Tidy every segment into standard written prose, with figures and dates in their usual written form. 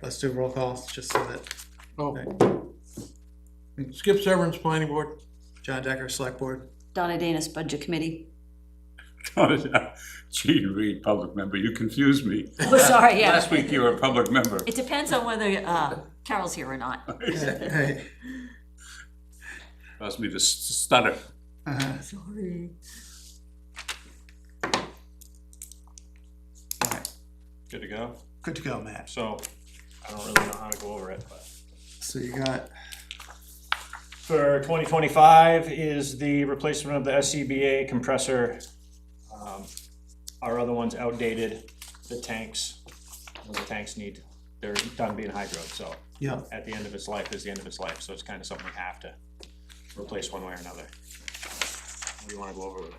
let's do roll calls, just so that. Oh, Okay. Skip Severance Planning Board. John Decker, Select Board. Donna Danis, Budget Committee. Gene Reed, public member, you confused me. Oh, sorry, yeah. Last week you were a public member. It depends on whether Carol's here or not. Hey. Caused me to stutter. Sorry. All right, Good to go. good to go, Matt. So I don't really know how to go over it, but So you got, for 2025 is the replacement of the SCBA compressor. Our other one's outdated. The tanks they're done being hydroed. So yeah, at the end of its life is the end of its life. So it's kind of something we have to replace one way or another. What do you want to go over with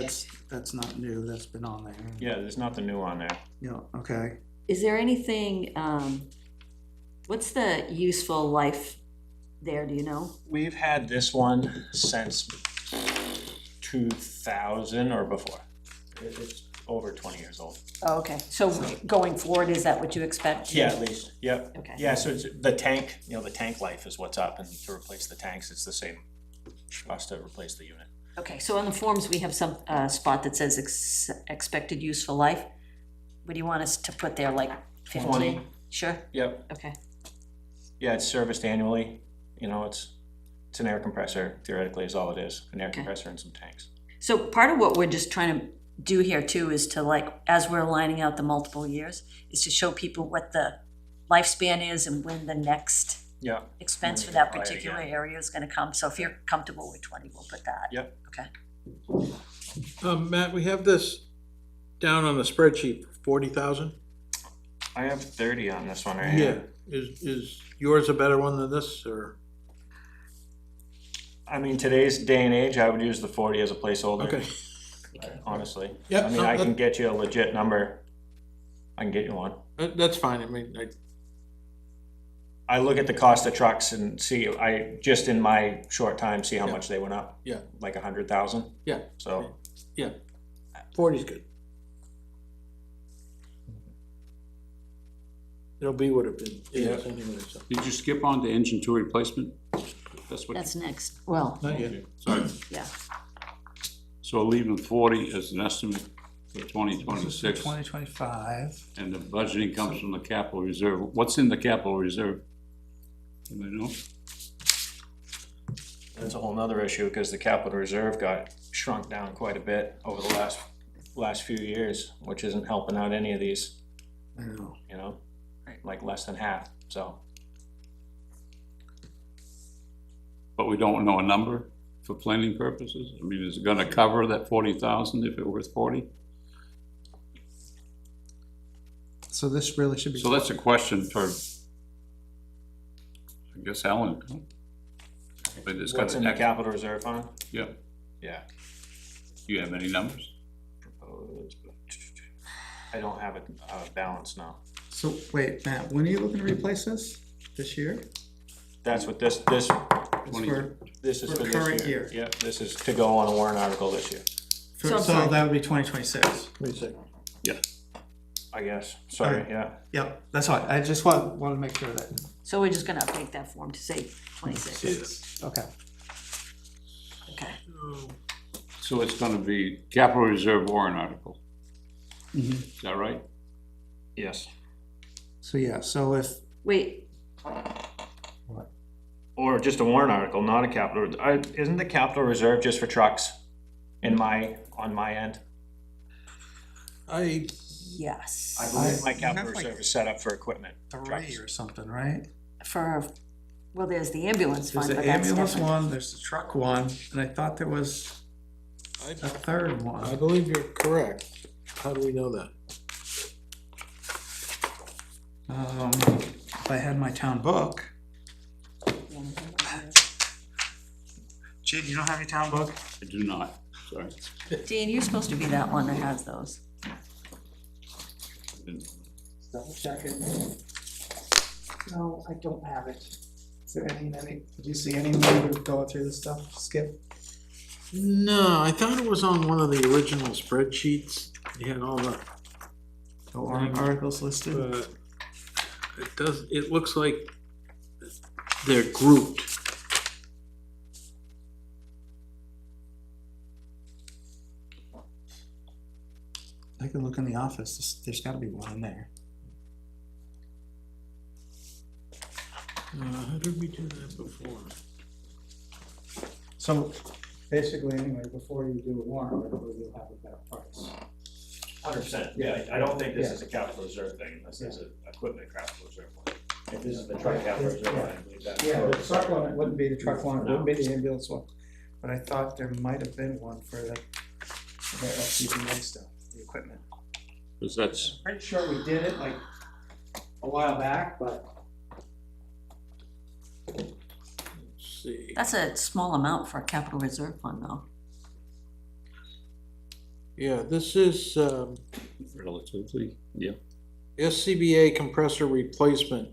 it? that's not new, that's been on there. Yeah, there's nothing new on there. Yeah, okay. Is there anything, what's the useful life there, do you know? We've had this one since 2000 or before. It's over 20 years old. Oh, okay, so going forward, is that what you expect? Yeah, at least, yep. Okay. Yeah, so it's the tank, the tank life is what's up, and to replace the tanks, it's the same cost to replace the unit. Okay, so on the forms, we have some spot that says expected useful life. What do you want us to put there, like 15? 20. Sure, Yep, okay. yeah, it's serviced annually, it's an air compressor, theoretically is all it is, an air Okay. compressor and some tanks. So part of what we're just trying to do here too is to as we're lining out the multiple years, is to show people what the lifespan is and when the next Yeah, expense for When we that apply it particular again. area is gonna come. So if you're comfortable with 20, we'll put that. Yep. Okay. Matt, we have this down on the spreadsheet, 40,000. I have 30 on this one right Yeah, here. is yours a better one than this, or? I mean, today's day and age, I would use the 40 as a placeholder. Okay. Honestly. Yeah, I mean, no, I that- can get you a legit number. I can get you one. That's fine, I mean, I look at the cost of trucks and see, just in my short time, see how Yeah. much they went up. Yeah. Like 100,000. Yeah. So, 40's good. It'll be what it is anyway, so. Did you skip on to engine two replacement? That's what. That's next. Well, Not yet. Sorry. yeah. So leaving 40 as an estimate for This is 2026, 2025. and the budgeting comes from the capital reserve. What's in the capital reserve? Do they know? that's a whole nother issue because the capital reserve got shrunk down quite a bit over the last few years, which isn't helping out any of these, I know. like less than half, so. But we don't know a number for planning purposes? I mean, is it gonna cover that 40,000 if it were 40? So this really should be. So that's a question for, I guess, Alan. But it's got What's in the capital reserve fund? Yeah. Yeah. Do you have any numbers? I don't have a balance now. So wait, Matt, when are you looking to replace this? This year? That's what this It's for, is For for this current year. year. Yeah, this is to go on a warrant article this year, for, So I'm so sorry. that would be 2026. Wait a second. I guess. Sorry, Okay. yeah. Yep, that's all. I just want to make sure that. So we're just gonna update that form to say 26. Okay. Okay. So it's gonna be capital reserve warrant article, Mhm. is that right? Yes. So yeah, so if, Wait, Or just a warrant article, not a capital. Isn't the capital reserve just for trucks on my end? yes. I believe my You capital have, like, reserve is set up for equipment. 3 trucks. or something, right? Well, there's the ambulance There's fund, the but that's ambulance different. one, there's the truck one, and I thought there was a third I one. believe you're correct. How do we know that? If I had my town book. Gene, you don't have your town book? I do not, sorry. Dean, you're supposed to be that one that has those. Double check it. No, I don't have it. Is there any, did you see any way of going through this stuff, Skip? No, I thought it was on one of the original spreadsheets. You had all the the warrant articles listed. But it looks like they're grouped. I can look in the office, there's gotta be one in there. How did we do that before? So, basically, anyway, before you do a warrant article, you'll have a better price. 100%, yeah, I don't think this is a capital reserve thing, this is an equipment capital reserve one. If this is the truck capital reserve one, I believe that's. Yeah, the truck one, it wouldn't be the truck one, it wouldn't be the ambulance one, but I thought there might have been one for the LCBA stuff, the equipment. Cause that's, Pretty sure we did it like a while back, but. Let's see. That's a small amount for a capital reserve fund though. Yeah, this is relatively, yeah. SCBA compressor replacement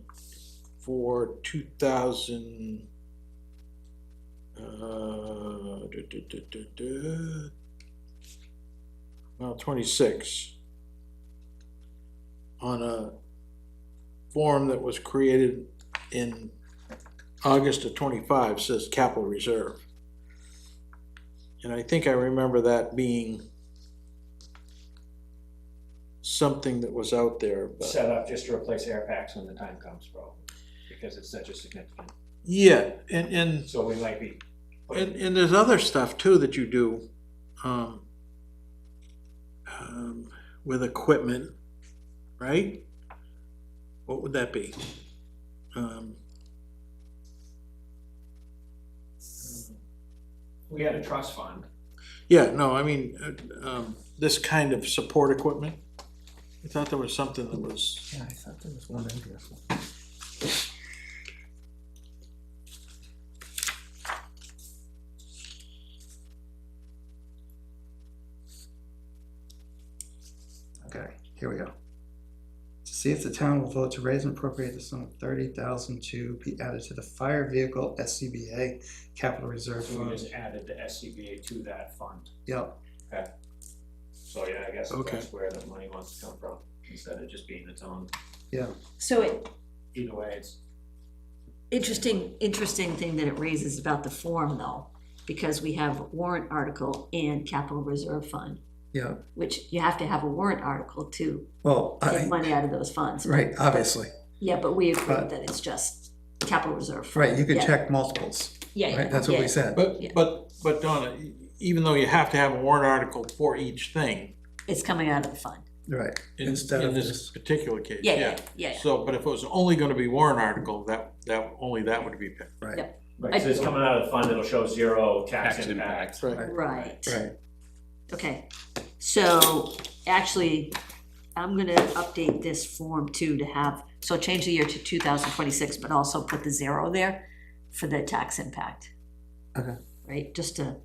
for 2000. Well, 26. On a form that was created in August of 25, says capital reserve. And I think I remember that being something that was out there, but. Set up just to replace air packs when the time comes, probably, because it's such a significant, Yeah, and so we might be. And there's other stuff too that you do, with equipment, right? What would that be? We had a trust fund. Yeah, no, I mean, this kind of support equipment. I thought there was something that was, Yeah, I thought there was one in here. Okay, here we go. To see if the town will vote to raise and appropriate the sum of $30,000 to be added to the fire vehicle SCBA capital reserve So we fund. just added the SCBA to that fund. Yep, Okay. So yeah, I guess Okay. that's where the money wants to come from, instead of just being its own. yeah, So it, Either way, it's. interesting thing that it raises about the form though, because we have warrant article and capital reserve fund, yeah. which you have to have a warrant article to Well, take money out of those funds. right, obviously. Yeah, but we agree But- that it's just capital reserve. fund. Right, you could Yeah. check multiples, Yeah, yeah. right? That's what yeah. we said. Yeah. but Donna, even though you have to have a warrant article for each thing, It's coming out of the fund. Right, in instead of this this. particular case, Yeah, yeah. yeah. So, but if it was only gonna be warrant article, that would be picked. Right, Yep. Right, so it's coming out of the fund, it'll show zero tax Tax impact. Right. Right. right. Okay, so actually, I'm gonna update this form too to have, so change the year to 2026, but also put the 0 there for the tax impact. Okay. Right, just to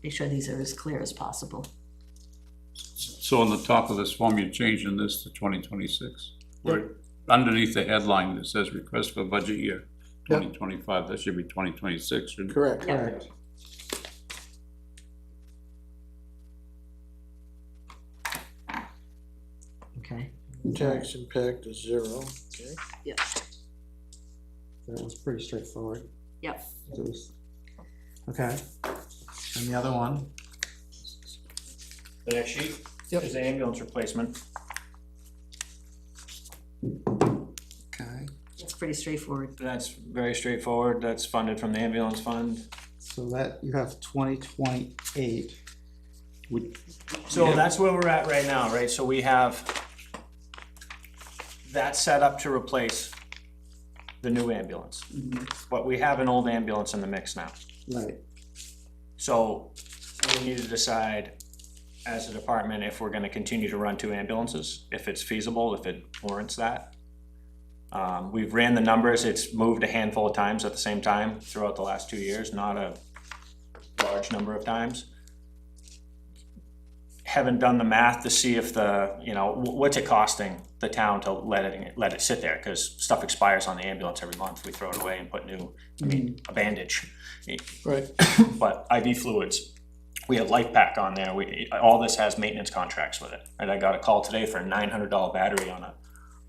make sure these are as clear as possible. So on the top of this form, you're changing this to 2026? Right. Underneath the headline that says request for budget year Yep. 2025, that should be 2026, shouldn't it? Correct. Yeah. Correct. Okay. Tax impact is 0, okay. Yep, That was pretty straightforward. yep. It was- Okay, and the other one? The next sheet Yep. is the ambulance replacement. Okay, It's pretty straightforward. That's very straightforward, that's funded from the ambulance fund. so that, you have 2028. So Yeah. that's where we're at right now, right? So we have that set up to replace the new ambulance. But we have an old ambulance in the mix now. Right, So we need to decide as a department if we're gonna continue to run 2 ambulances, if it's feasible, if it warrants that. We've ran the numbers, it's moved a handful of times at the same time throughout the last 2 years, not a large number of times. Haven't done the math to see if the, what's it costing the town to let it sit there, cause stuff expires on the ambulance every month, we throw it away and put new, a bandage. Right. But IV fluids, We have Life Pack on there, all this has maintenance contracts with it, and I got a call today for a $900 battery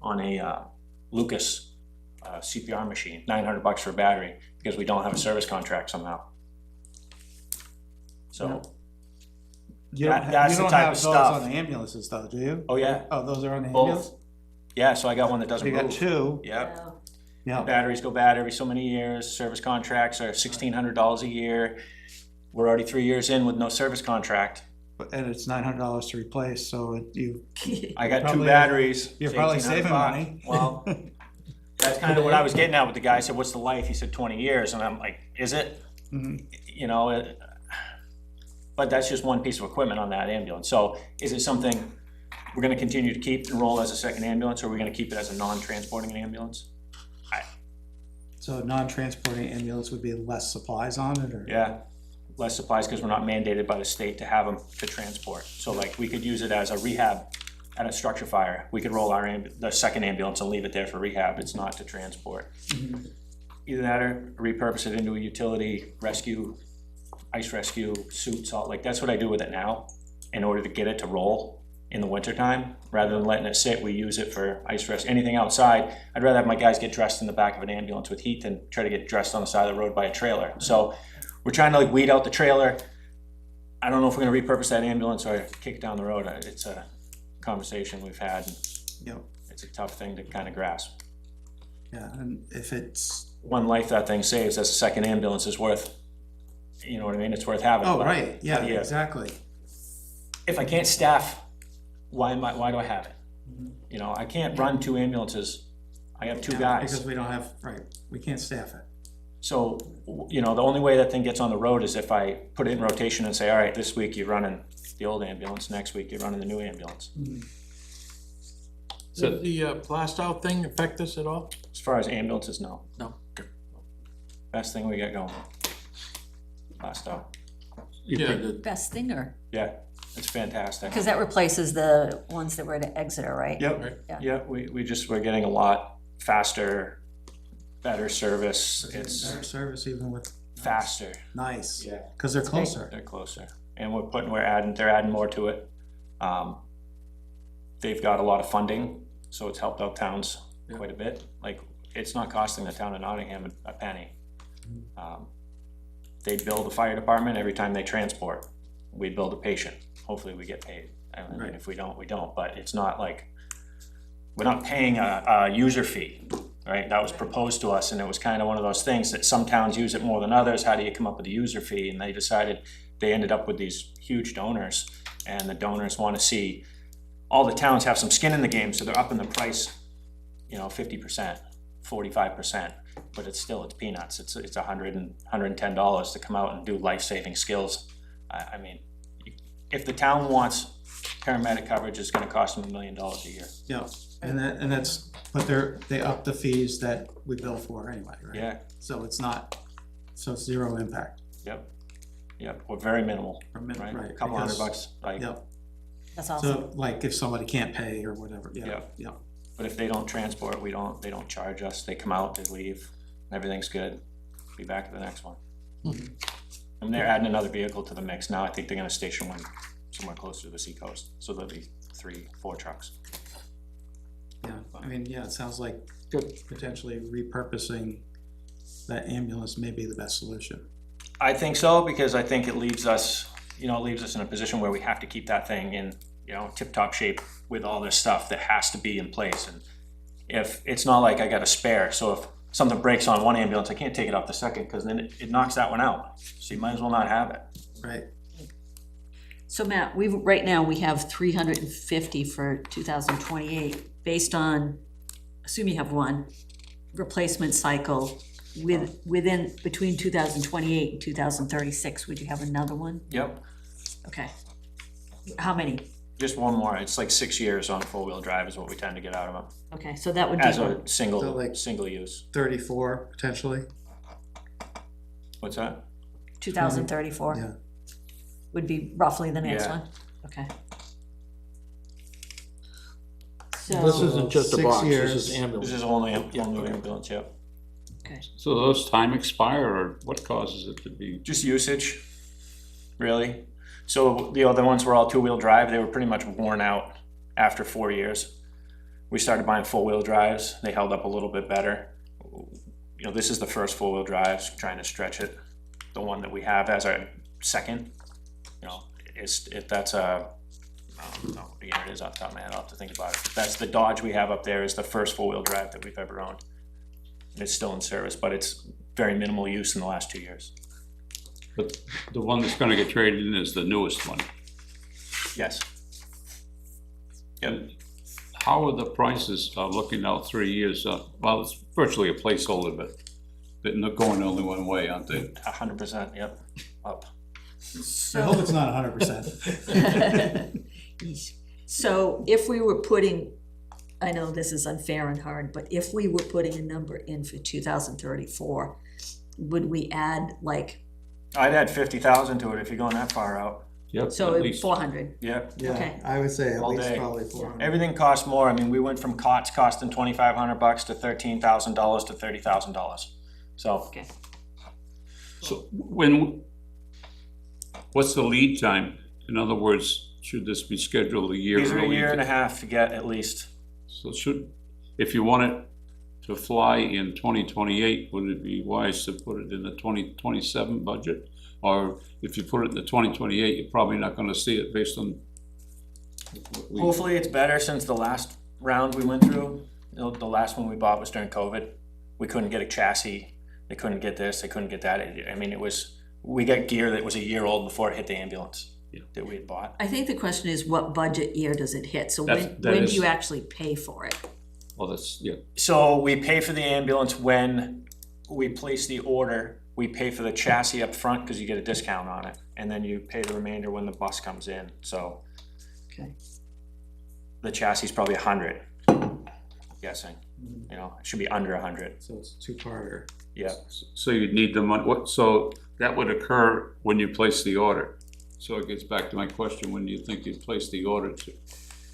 on a Lucas CPR machine, $900 for a battery, because we don't have a service contract somehow. So, You don't, That's you the don't type have of those stuff. on the ambulances though, do you? oh yeah, Oh, those are on the Both. ambulance? yeah, so I got one that doesn't You move. got two, Yep. Oh, yeah. Batteries go bad every so many years, service contracts are $1,600 a year. We're already 3 years in with no service contract. And it's $900 to replace, so I got two Probably- batteries. you're it's probably 1,800 saving bucks. money. Well, that's kind of what I was getting at with the guy. I said, what's the life? He said 20 years, and I'm like, is it? Mhm. You know, but that's just one piece of equipment on that ambulance. So is it something we're gonna continue to keep and roll as a second ambulance, or are we gonna keep it as a non-transporting ambulance? So non-transporting ambulance would be less supplies on it, or? Yeah, less supplies because we're not mandated by the state to have them to transport. So like, we could use it as a rehab at a structure fire. We could roll the second ambulance and leave it there for rehab. It's not to transport. Mhm. Either that or repurpose it into a utility rescue, ice rescue, suit, salt, like that's what I do with it now in order to get it to roll in the wintertime. Rather than letting it sit, we use it for ice rescue, anything outside. I'd rather have my guys get dressed in the back of an ambulance with heat than try to get dressed on the side of the road by a trailer. So we're trying to like weed out the trailer. I don't know if we're gonna repurpose that ambulance or kick it down the road. It's a conversation we've had. And Yep, it's a tough thing to kind of grasp. yeah, and if it's, One life that thing saves as a second ambulance is worth, you know what I mean? It's worth having. oh, But right, yeah, Yeah. exactly. if I can't staff, why do I have it? You know, I can't run two ambulances. I have two Yeah, guys. Because we don't have, right, we can't staff it. So, you know, the only way that thing gets on the road is if I put it in rotation and say, all right, this week you're running the old ambulance, next week you're running the new ambulance. So- Does the blast out thing affect this at all? As far as ambulances, no. No. Good. Best thing we got going. Last up. Yeah, best thing, or, Yeah, it's fantastic. because that replaces the ones that were at Exeter, right? Yep, Right. Yeah. yeah, we're getting a lot faster, better service. It's Better service even with, faster. nice, Yeah. because they're closer. They're closer, and they're adding more to it. They've got a lot of funding, so it's helped out towns quite a bit. Like, it's not costing the town of Nottingham a penny. They bill the fire department every time they transport. We bill the patient. Hopefully we get paid. I mean, Right. if we don't, we don't, but it's not like, we're not paying a user fee, right? That was proposed to us, and it was kind of one of those things that some towns use it more than others. How do you come up with a user fee? And they ended up with these huge donors, and the donors want to see all the towns have some skin in the game, so they're upping the price, you know, 50%, 45%, but it's peanuts. It's $110 to come out and do life-saving skills. I mean, if the town wants paramedic coverage, it's gonna cost them $1 million a year. Yeah, and that's, but they up the fees that we bill for anyway, right? Yeah, So it's zero impact, yep, or very minimal, or min- right? right? A couple because- $100, like, Yep, That's awesome. so like if somebody can't pay or whatever, yeah, Yeah. yeah. but if they don't transport, they don't charge us. They come out, they leave, everything's good. Be back at the next one. And they're adding another vehicle to the mix now. I think they're gonna station one somewhere closer to the seacoast, so there'll be 3-4 trucks. Yeah, I mean, yeah, it sounds like Good. potentially repurposing that ambulance may be the best solution. I think so, because I think it leaves us in a position where we have to keep that thing in, tip-top shape with all this stuff that has to be in place. And if, it's not like I got a spare, so if something breaks on one ambulance, I can't take it off the second, because then it knocks that one out. So you might as well not have it. Right, So Matt, right now, we have 350 for 2028, based on, assume you have one, replacement cycle between 2028 and 2036, would you have another one? Yep, Okay. How many? just one more. It's like 6 years on four-wheel drive is what we tend to get out of them, Okay, so that would be, as a So like- single use. 34 potentially, What's that? 2034 yeah. would be roughly the next Yeah. one? Okay. This So, isn't just a 6 box, this years. is This ambulance. is only a new ambulance, yep. okay, So those time expire, or what causes it to be? Just usage, really. So the other ones were all two-wheel drive. They were pretty much worn out after 4 years. We started buying four-wheel drives. They held up a little bit better. You know, this is the first four-wheel drive, trying to stretch it. The one that we have as our second, you know, that's a, I don't know what the year it is off the top of my head. I'll have to think about it. That's the Dodge we have up there, is the first four-wheel drive that we've ever owned. And it's still in service, but it's very minimal use in the last 2 years. But the one that's gonna get traded in is the newest one. Yes. And how are the prices looking out 3 years? Well, it's virtually a placeholder, but they're not going only one way, aren't they? 100%, yep, up. I hope it's not 100%. So if we were putting, I know this is unfair and hard, but if we were putting a number in for 2034, would we add like, I'd add 50,000 to it if you're going that far out. Yep, so at least. 400? Yep. Okay. Yeah, I would say at All least day. probably 400. Everything costs more. I mean, we went from cots costing $2,500 to $13,000 to $30,000. So Okay. So what's the lead time? In other words, should this be scheduled a year these are a early? year and a half to get at least. So if you want it to fly in 2028, would it be wise to put it in the 2027 budget? Or if you put it in the 2028, you're probably not gonna see it based on what we- Hopefully it's better since the last round we went through. You know, the last one we bought was during COVID. We couldn't get a chassis. They couldn't get this, they couldn't get that. I mean, we got gear that was a year old before it hit the ambulance that we had bought. I think the question is, what budget year does it hit? So That when do is- you actually pay for it? Well, that's, yeah, So we pay for the ambulance when we place the order. We pay for the chassis up front because you get a discount on it. And then you pay the remainder when the bus comes in. So Okay. the chassis is probably 100, I'm guessing. You know, it should be under 100. So it's two-parter. Yeah. so you'd need the money, so that would occur when you place the order. So it gets back to my question, when do you think you'd place the order to?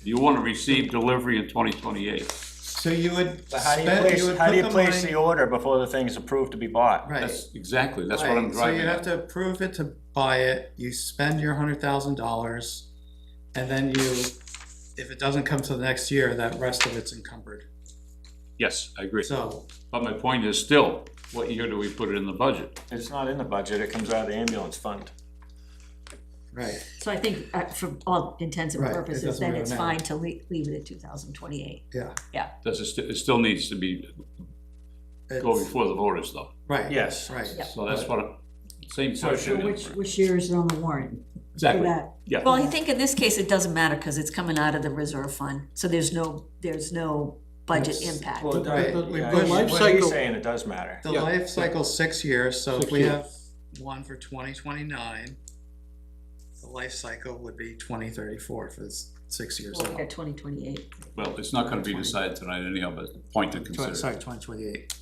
You wanna receive delivery in 2028. So you would But how do you spend, place, you would how do put you the place money. the order before the thing is approved to be bought? Right. That's exactly, that's what Right, I'm driving So you have at. to approve it to buy it, you spend your $100,000, and then if it doesn't come to the next year, that rest of it's encumbered. Yes, I agree. So, But my point is still, what year do we put it in the budget? It's not in the budget, it comes out of the ambulance fund. right, So I think for all intents and Right, it purposes, doesn't then really it's matter. fine to leave it at 2028. yeah. It still needs to be, go It's- before the voters though. Right. Yes. Right. Yeah. So that's what, same So question. Which years are on the warrant for Exactly, that? yeah. Well, I think in this case, it doesn't matter because it's coming out of the reserve fund, so there's no budget That's- impact. Well, Right, yeah, we yeah, push- what cycle- he's saying, it does matter. The Yeah. life cycle's 6 years, so if 6 we years. have one for 2029, the life cycle would be 2034 for this 6 years Well, out. at 2028. Well, it's not gonna be decided tonight anyhow, but point to consider. Sorry, 2028.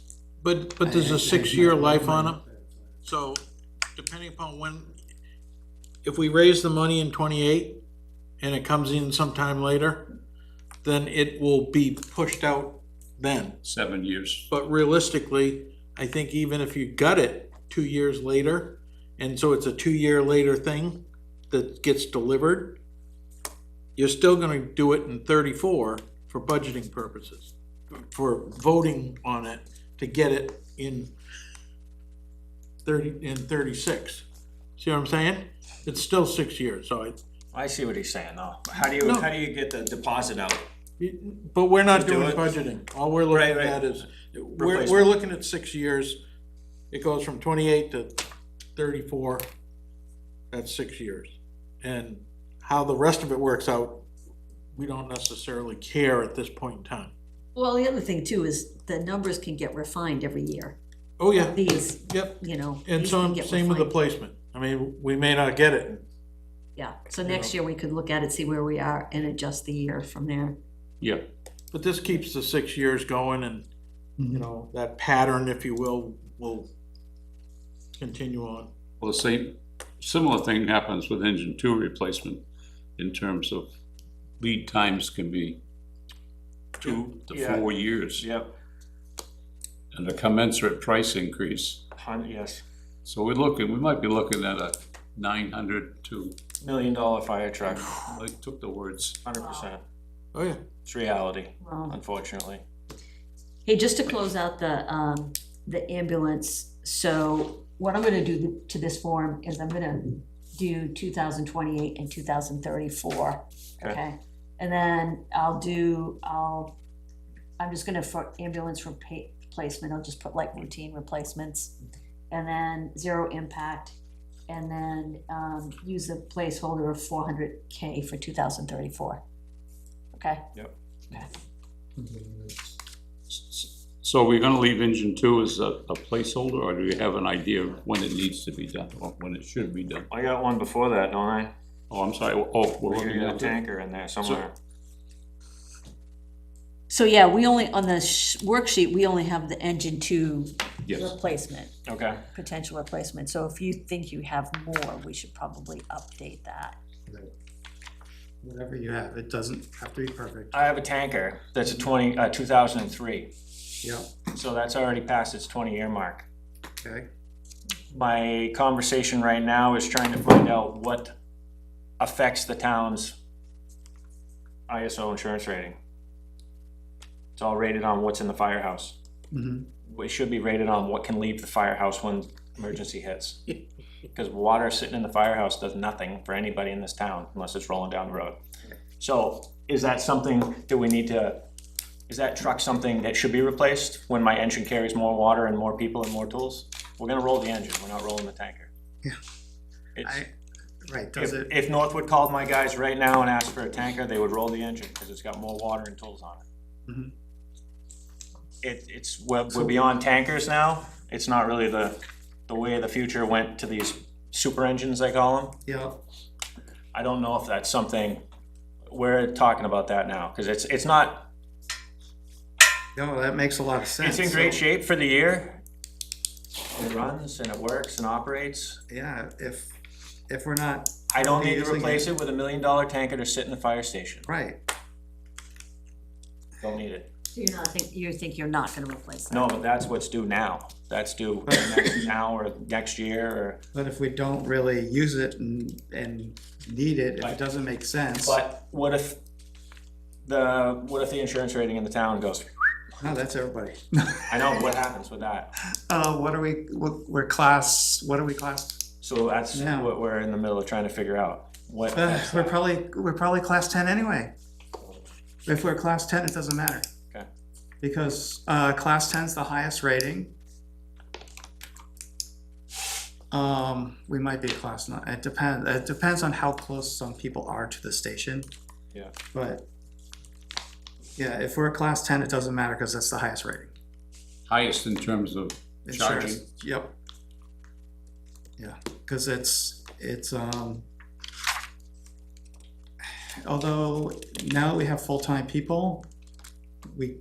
But there's a 6-year life on them, so depending upon when, if we raise the money in 28 and it comes in sometime later, then it will be pushed out then. 7 years. But realistically, I think even if you got it 2 years later, and so it's a 2-year later thing that gets delivered, you're still gonna do it in 34 for budgeting purposes, for voting on it to get it in 36. See what I'm saying? It's still 6 years, so I see what he's saying though. No. How do you get the deposit out? but we're not Just do doing it. budgeting. All we're looking Right, at right. is, we're Replacement. looking at 6 years. It goes from 28 to 34. That's 6 years. And how the rest of it works out, we don't necessarily care at this point in time. Well, the other thing too is the numbers can get refined every year. Oh, yeah, These, yep. you know. And these so, can get same with the refined. placement. I mean, we may not get it. Yeah, so next year we could look at it, see where we are and adjust the year from there. Yeah, But this keeps the 6 years going and, you know, that pattern, if you will continue on. well, similar thing happens with engine 2 replacement in terms of lead times can be 2 to Yeah. 4 years. Yep. And a commensurate price increase. Yes. So we might be looking at a $900 to $1 million fire truck, I took the words. 100%. Oh, yeah. It's reality, Wow. unfortunately. Hey, just to close out the ambulance, so what I'm gonna do to this form is I'm gonna do 2028 and 2034, Okay. okay? And then I'm just gonna, for ambulance replacement, I'll just put like routine replacements, and then zero impact, and then, use a placeholder of 400K for 2034. Okay? So we're gonna leave engine two as a placeholder, or do you have an idea of when it needs to be done, or when it should be done? I got one before that, don't I? Oh, I'm sorry, oh, we're You looking got a at it. tanker in there somewhere. So yeah, we only, on the worksheet, we only have the engine two Yes, replacement, Okay, potential replacement. So if you think you have more, we should probably update that. Whatever you have, it doesn't have to be perfect. I have a tanker that's a 2003, Yep, so that's already past its 20-year mark. okay, My conversation right now is trying to find out what affects the town's ISO insurance rating. It's all rated on what's in the firehouse. It should be rated on what can leave the firehouse when emergency hits. Because water sitting in the firehouse does nothing for anybody in this town unless it's rolling down the road. So is that something that we need to, is that truck something that should be replaced when my engine carries more water and more people and more tools? We're gonna roll the engine, we're not rolling the tanker. Yeah. It's, right, does it, if Northwood called my guys right now and asked for a tanker, they would roll the engine because it's got more water and tools on it. Mhm. We're beyond tankers now. It's not really the way of the future went to these super engines, they call them. yeah, I don't know if that's something, we're talking about that now, because it's not, no, that makes a lot of sense. it's in great So, shape for the year. It runs and it works and operates. Yeah, if we're not, I don't need to Using replace it. it with $1 million tanker to sit in the fire station. right, Don't need it. So you think you're not gonna replace that? No, but that's what's due now. That's due now or next year or. but if we don't really use it and need it, if Right. it doesn't make sense, But what if the insurance rating in the town goes, no, that's everybody. I know, what happens with that? What are we, what are we class? So that's Yeah. what we're in the middle of trying to figure out. What, We're probably class 10 anyway. If we're class 10, it doesn't matter. Okay. Because, class 10's the highest rating. We might be a class 9, it depends on how close some people are to the station. Yeah. But, yeah, if we're a class 10, it doesn't matter because that's the highest rating. highest in terms of charging. Insurance, yep. Yeah, because it's, although now that we have full-time people, we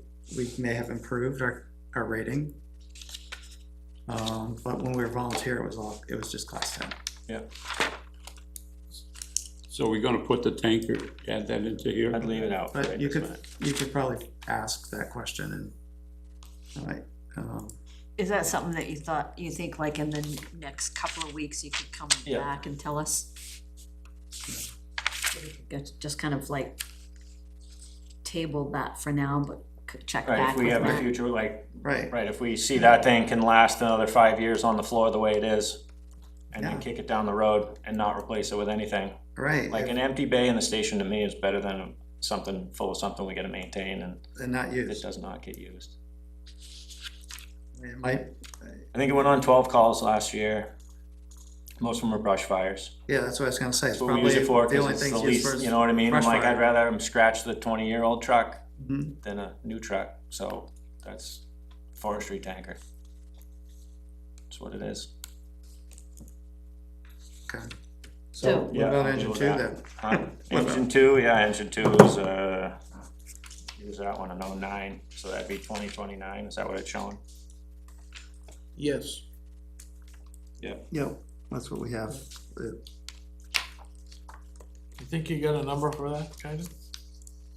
may have improved our rating. But when we were volunteer, it was just class 10. yeah, So we're gonna put the tanker, add that into here? I'd leave it out. for But right you this could, minute. probably ask that question and, alright, Is that something that you think like in the next couple of weeks you could come Yeah. back and tell us? Just kind of like table that for now, but check Right, back if we with have a Matt. future, like, right, right, if we see that thing can last another 5 years on the floor the way it is, and then Yeah. kick it down the road and not replace it with anything. right, Like an empty bay in the station to me is better than something full of something we gotta maintain and and not it used. does not get used. It might, I think it went on 12 calls last year. Most of them were brush fires. yeah, that's what I was gonna say, it's That's what we probably use it for, the only cause it's thing the used for least, is you know what I mean? I'm brush like, I'd fire. rather have them scratch the 20-year-old truck Mhm. than a new truck, so that's forestry tanker. That's what it is. Okay. So- So, what Yeah, about I'll engine deal 2 with then? Huh? What Engine two, yeah, engine two is, use that one in 09, so that'd be 2029, is that what it's showing? Yes. Yep, that's what we have. You think you got a number for that, kind of?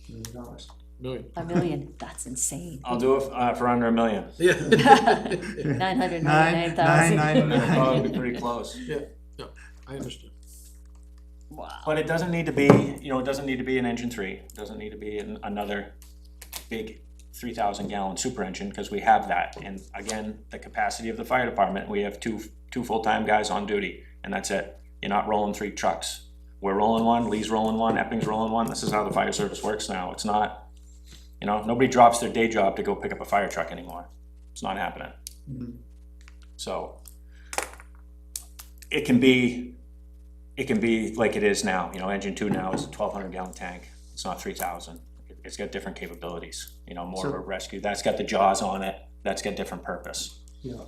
$1,000,000. Million. $1 million, that's insane. I'll do it for under $1 million. Yeah. 999,000. Nine, nine, That'd nine. probably be pretty close. Yeah, no, I understand. Wow. But it doesn't need to be, it doesn't need to be an engine 3, it doesn't need to be another big 3,000 gallon super engine, because we have that. And again, the capacity of the fire department, we have two full-time guys on duty, and that's it. You're not rolling 3 trucks. We're rolling one, Lee's rolling one, Epping's rolling one. This is how the fire service works now. It's not, nobody drops their day job to go pick up a fire truck anymore. It's not happening. Mhm. So it can be like it is now. Engine 2 now is a 1,200 gallon tank. It's not 3,000. It's got different capabilities, more of a rescue. That's got the jaws on it. That's got different purpose. Yeah.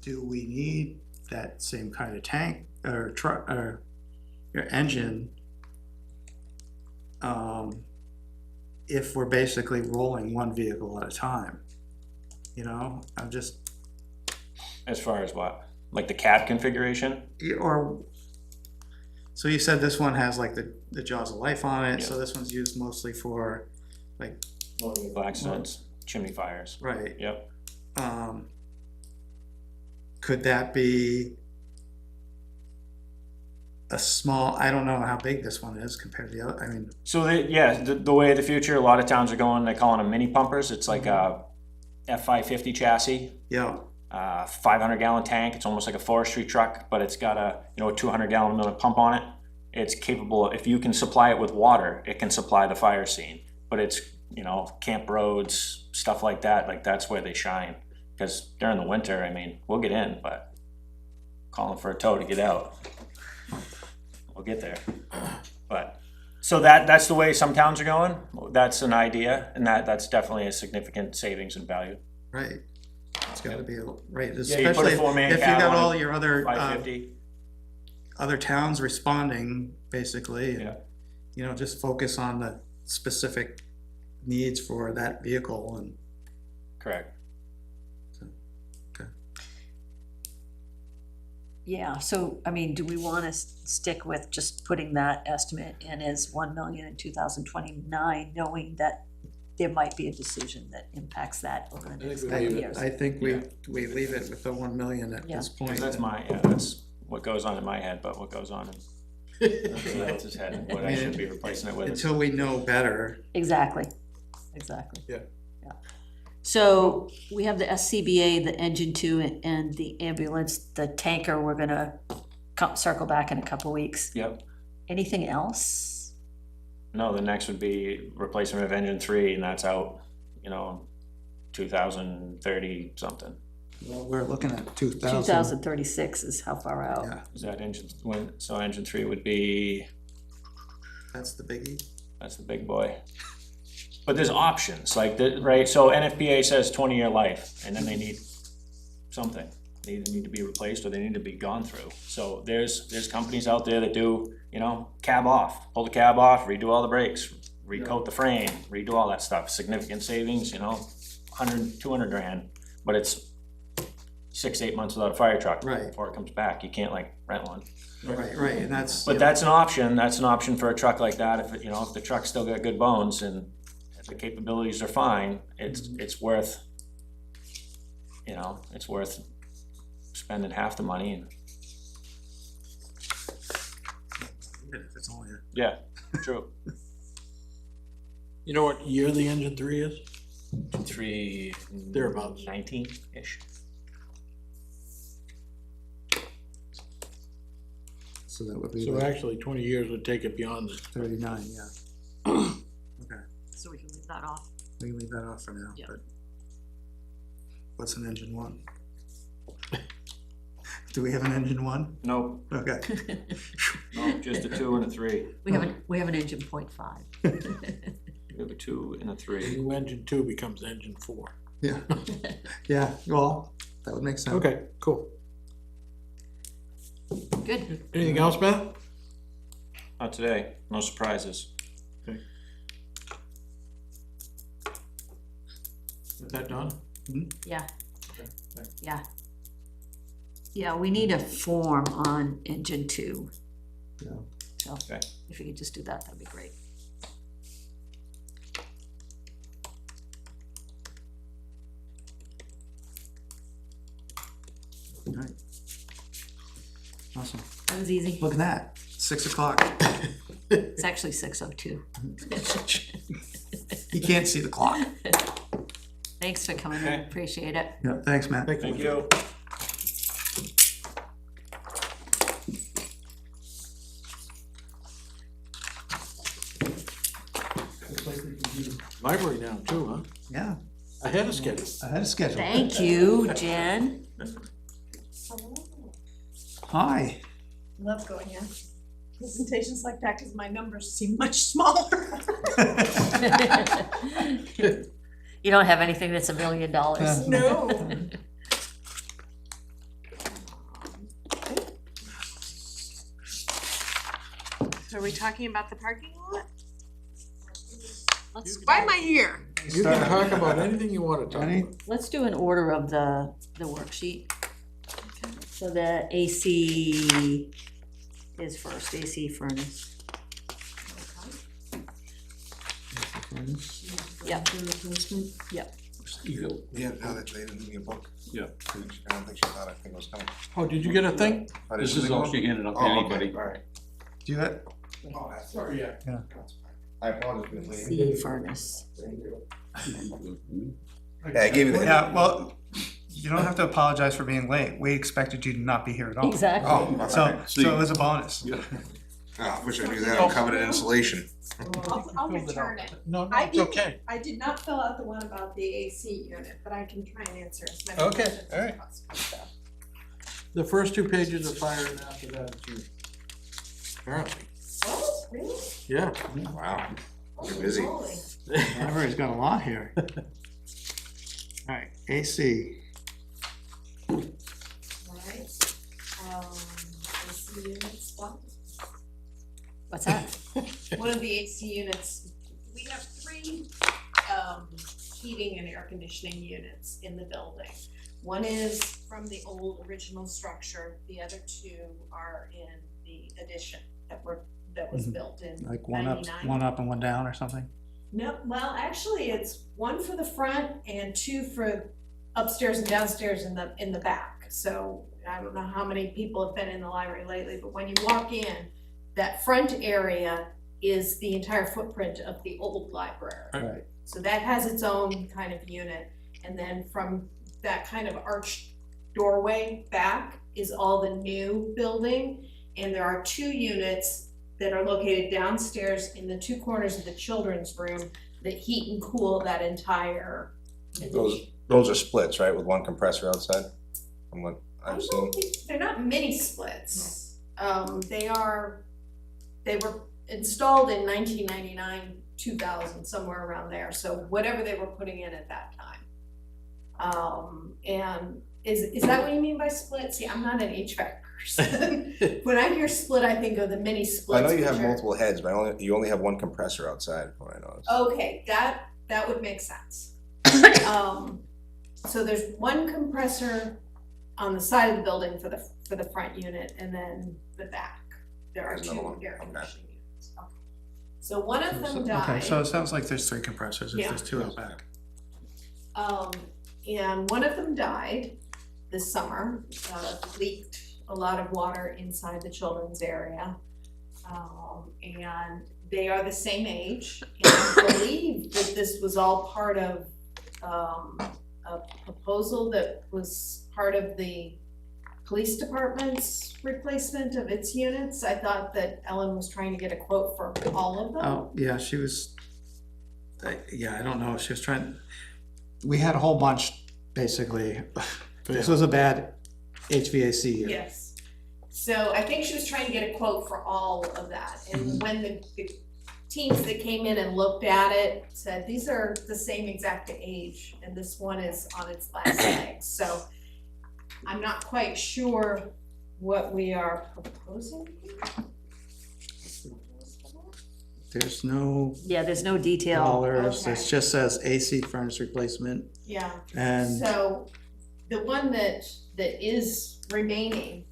Do we need that same kind of tank or truck or your engine? If we're basically rolling one vehicle at a time, I'm just, As far as what? Like the cab configuration? or, so you said this one has like the jaws of life on it, so Yeah. this one's used mostly for, like, Motor vehicle accidents, chimney fires. right, Yep. could that be a small, I don't know how big this one is compared to the other, I mean, So the way of the future, a lot of towns are going, they're calling them mini pumpers. It's like a F550 chassis, yeah, 500 gallon tank. It's almost like a forestry truck, but it's got a 200 gallon minute pump on it. It's capable, if you can supply it with water, it can supply the fire scene. But it's, camp roads, stuff like that, like that's where they shine. Because during the winter, I mean, we'll get in, but calling for a tow to get out. We'll get there. But, so that's the way some towns are going. That's an idea, and that's definitely a significant savings in value. right. It's gotta be, right, Yeah, you put a especially if 4-man you cab got on all it, your other, 550. other towns responding, basically, and, Yeah. just focus on the specific needs for that vehicle and, Correct. Yeah, so, I mean, do we wanna stick with just putting that estimate in as 1 million in 2029, knowing that there might be a decision that impacts that over the next we couple of leave it. years? I think we leave it with the 1 million at Yeah. this point. That's that's what goes on in my head, but what goes on in everyone else's head, and what I should be replacing it with. Until we know better, Exactly. Yeah. Yeah. So we have the SCBA, the engine 2, and the ambulance, the tanker, we're gonna circle back in a couple weeks. Yep. Anything else? No, the next would be replacement of engine 3, and that's out, 2030 something. well, we're looking at 2,000. 2036 is how far out? Yeah, Is that so engine 3 would be, that's the biggie. that's the big boy. But there's options, like, right, so NFPA says 20-year life, and then they need something. They either need to be replaced or they need to be gone through. So there's companies out there that do, cab off, pull the cab off, redo all the brakes, recoat the frame, redo all that stuff. Significant savings, 100, 200 grand, but it's 6 to 8 months without a fire truck Right. before it comes back. You can't rent one. Right, and that's. But that's an option for a truck like that. If the truck's still got good bones and if the capabilities are fine, it's worth, it's worth spending half the money and, If it's only yeah, true. You know what year the engine 3 is? 3, Thereabouts. 19-ish. so that would be So like actually 20 years would take it beyond this. 39, yeah. Okay, So we can leave that off. we can leave that off for now, Yeah. but what's an engine 1? Do we have an engine 1? Nope, Okay, no, just a 2 and a 3. We have an engine 0.5. We have a 2 and a 3. New engine 2 becomes engine 4. yeah, yeah, well, that would make sense. Okay, cool. Good. Anything else, Beth? Not today, no surprises. Is that done? Yeah. Okay, thanks. Yeah. Yeah, we need a form on engine 2. Yeah. So Okay. if you could just do that, that'd be great. All right. Awesome. That was easy. Look at that, 6 o'clock. It's actually 6:02. You can't see the clock. Thanks for coming in, Okay. appreciate it. Yeah, thanks, Matt. Thank you. Library now too, huh? Yeah, Ahead of schedule. I had a schedule. Thank you, Jen. Hi. Love going in presentations like that because my numbers seem much smaller. You don't have anything that's $1 million. No. So are we talking about the parking lot? Why am I here? You can talk about anything you wanna talk Any- about. Let's do an order of the worksheet. So the AC is first, AC furnace. Yep. Yep. Yeah, no, they didn't give me a book. Yeah. I don't think she thought I think it was coming. Oh, did you get a thing? Oh, This did is they all go? she handed up to Oh, okay, anybody. all right. Do you have, Oh, that's Sorry, yeah. Yeah. I apologize for being late. AC furnace. Yeah, I gave you the. yeah, well, you don't have to apologize for being late. We expected you to not be here at all. Exactly. Oh, that's all So, right. so it was a bonus. Yeah. Oh, I wish I knew that. I'm covered in insulation. I'll return it. No, no, I it's didn't- okay. I did not fill out the one about the AC unit, but I can try and answer as many Okay, questions all as right. possible. So, The first 2 pages are fire and after that it's you. Apparently, oh, really? yeah. Wow. Holy busy. moly. Everybody's got a lot here. All right, AC. Alright, AC units, what? What's that? One of the AC units, we have 3 heating and air conditioning units in the building. One is from the old original structure, the other 2 are in the addition that was Mhm. built in Like one up, 99. one up and one down or something? No, well, actually, it's 1 for the front and 2 for upstairs and downstairs in the back. So I don't know how many people have been in the library lately, but when you walk in, that front area is the entire footprint of the old library. Right. So that has its own kind of unit, and then from that kind of arched doorway back is all the new building. And there are 2 units that are located downstairs in the 2 corners of the children's room that heat and cool that entire. Those are splits, right, with one compressor outside? From what I I've seen. don't think, they're not mini splits. They were installed in 1999, 2000, somewhere around there, so whatever they were putting in at that time. And is that what you mean by split? See, I'm not an HVAC person. When I hear split, I think of the mini I splits. know you have which are- multiple heads, but you only have one compressor outside, from what I noticed. Okay, that would make sense. So there's 1 compressor on the side of the building for the front unit, and then the back. There are There's 2 another one, air okay. conditioning units. Okay. So one of them Okay, died. so it sounds like there's 3 compressors, if Yeah. there's 2 out back. And one of them died this summer, leaked a lot of water inside the children's area. And they are the same age, and I believe that this was all part of, a proposal that was part of the police department's replacement of its units. I thought that Ellen was trying to get a quote for all of them. Oh, yeah, she was, yeah, I don't know, she was trying, we had a whole bunch, basically. This was a bad HVAC year. Yes. So I think she was trying to get a quote for all of that, and when the teams that came in and looked at it said, these are the same exact age, and this one is on its last legs, so I'm not quite sure what we are proposing here. There's no Yeah, there's no detail. dollars, it Okay. just says AC furnace replacement, Yeah, and so the one that is remaining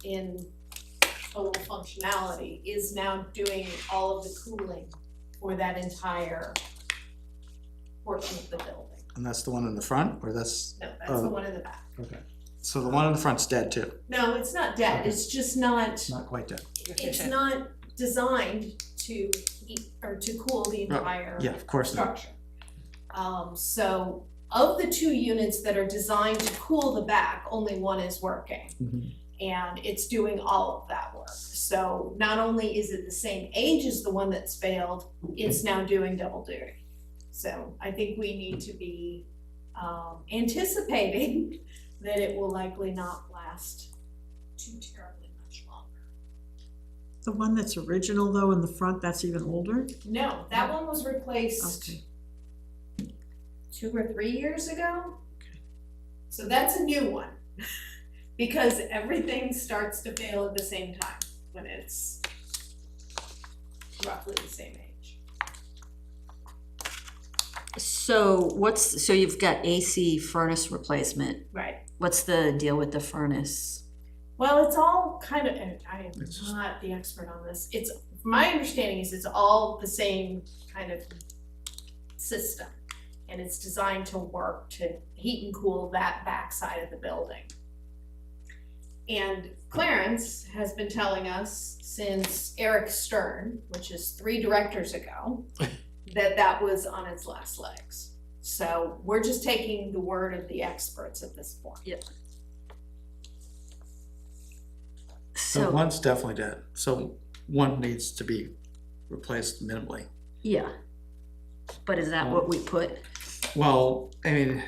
in total functionality is now doing all of the cooling for that entire portion of the building. and that's the one in the front, or that's, No, that's the Oh. one in the back. okay. So the one in the front's dead too. No, it's not dead, it's just not, It's not quite dead. it's not designed to heat or to cool the entire Yeah, of course not. structure. So of the 2 units that are designed to cool the back, only one is working. Mhm. And it's doing all of that work. So not only is it the same age as the one that's failed, it's now doing double duty. So I think we need to be anticipating that it will likely not last too terribly much longer. The one that's original though in the front, that's even older? No, that one was replaced Okay. 2 or 3 years ago. So that's a new one, because everything starts to fail at the same time when it's roughly the same age. So you've got AC furnace replacement. Right. What's the deal with the furnace? Well, it's all kind of, and I am It's just- not the expert on this. It's, my understanding is it's all the same kind of system. And it's designed to work to heat and cool that back side of the building. And Clarence has been telling us since Eric Stern, which is 3 directors ago, that was on its last legs. So we're just taking the word of the experts at this point. So So, one's definitely dead. So one needs to be replaced minimally. yeah. But is that what we put? Well, I mean,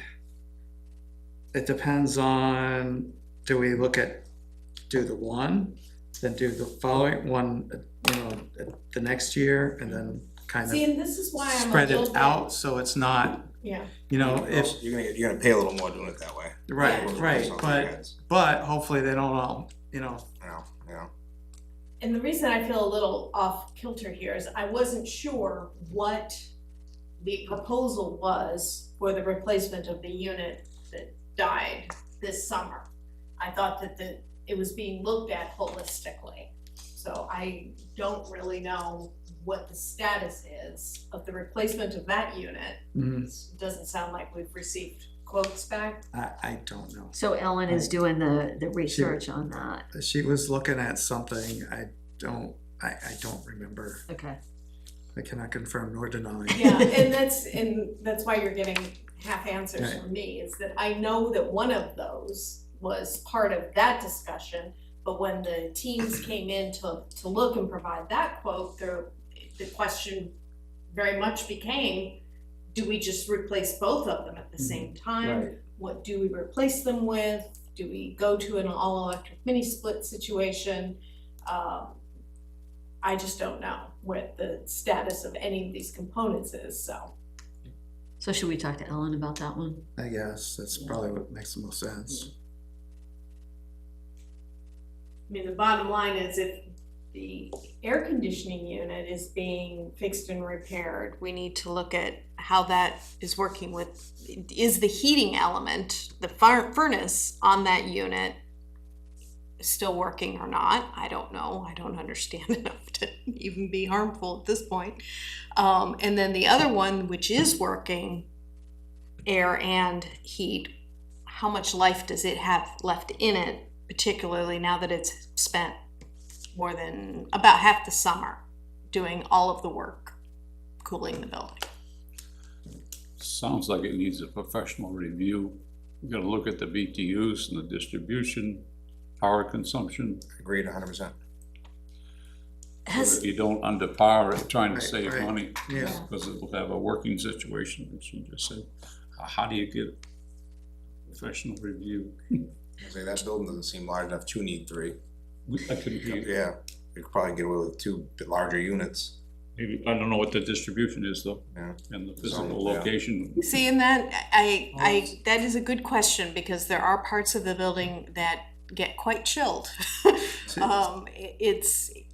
it depends on, do we do the one, then do the following one, the next year, and then kind See, of and this is why I'm a spread little it bit- out so it's not, Yeah, if, You're gonna pay a little more doing it that way. right, Yeah. right, but hopefully they don't all, Yeah. and the reason I feel a little off kilter here is I wasn't sure what the proposal was for the replacement of the unit that died this summer. I thought that it was being looked at holistically. So I don't really know what the status is of the replacement of that unit. Mhm. It doesn't sound like we've received quotes back. I don't know. So Ellen is doing the research on that. She was looking at something, I don't remember. Okay. I cannot confirm nor deny. Yeah, and that's why you're getting half answers Right. from me, is that I know that one of those was part of that discussion, but when the teams came in to look and provide that quote, the question very much became, do we just replace both of them at the same time? Right. What do we replace them with? Do we go to an all-electric mini split situation? I just don't know what the status of any of these components is, so. So should we talk to Ellen about that one? I guess that's probably what makes the most sense. I mean, the bottom line is if the air conditioning unit is being fixed and repaired, we need to look at how that is working with, is the heating element, the furnace on that unit still working or not? I don't know. I don't understand enough to even be harmful at this point. And then the other one, which is working, air and heat, how much life does it have left in it, particularly now that it's spent more than about half the summer doing all of the work, cooling the building? Sounds like it needs a professional review. We gotta look at the BTUs and the distribution, power consumption, Agreed 100%. so Has, that you don't underpower it trying to Right, save right. money. Yeah. Because it will have a working situation, which you just said. How do you get a professional review? I say that building doesn't seem large enough to need 3. I couldn't hear you. Yeah, you could probably get away with 2 larger units. Maybe, I don't know what the distribution is though, Yeah. and the physical Yeah. location. See, and that, that is a good question, because there are parts of the building that get quite chilled.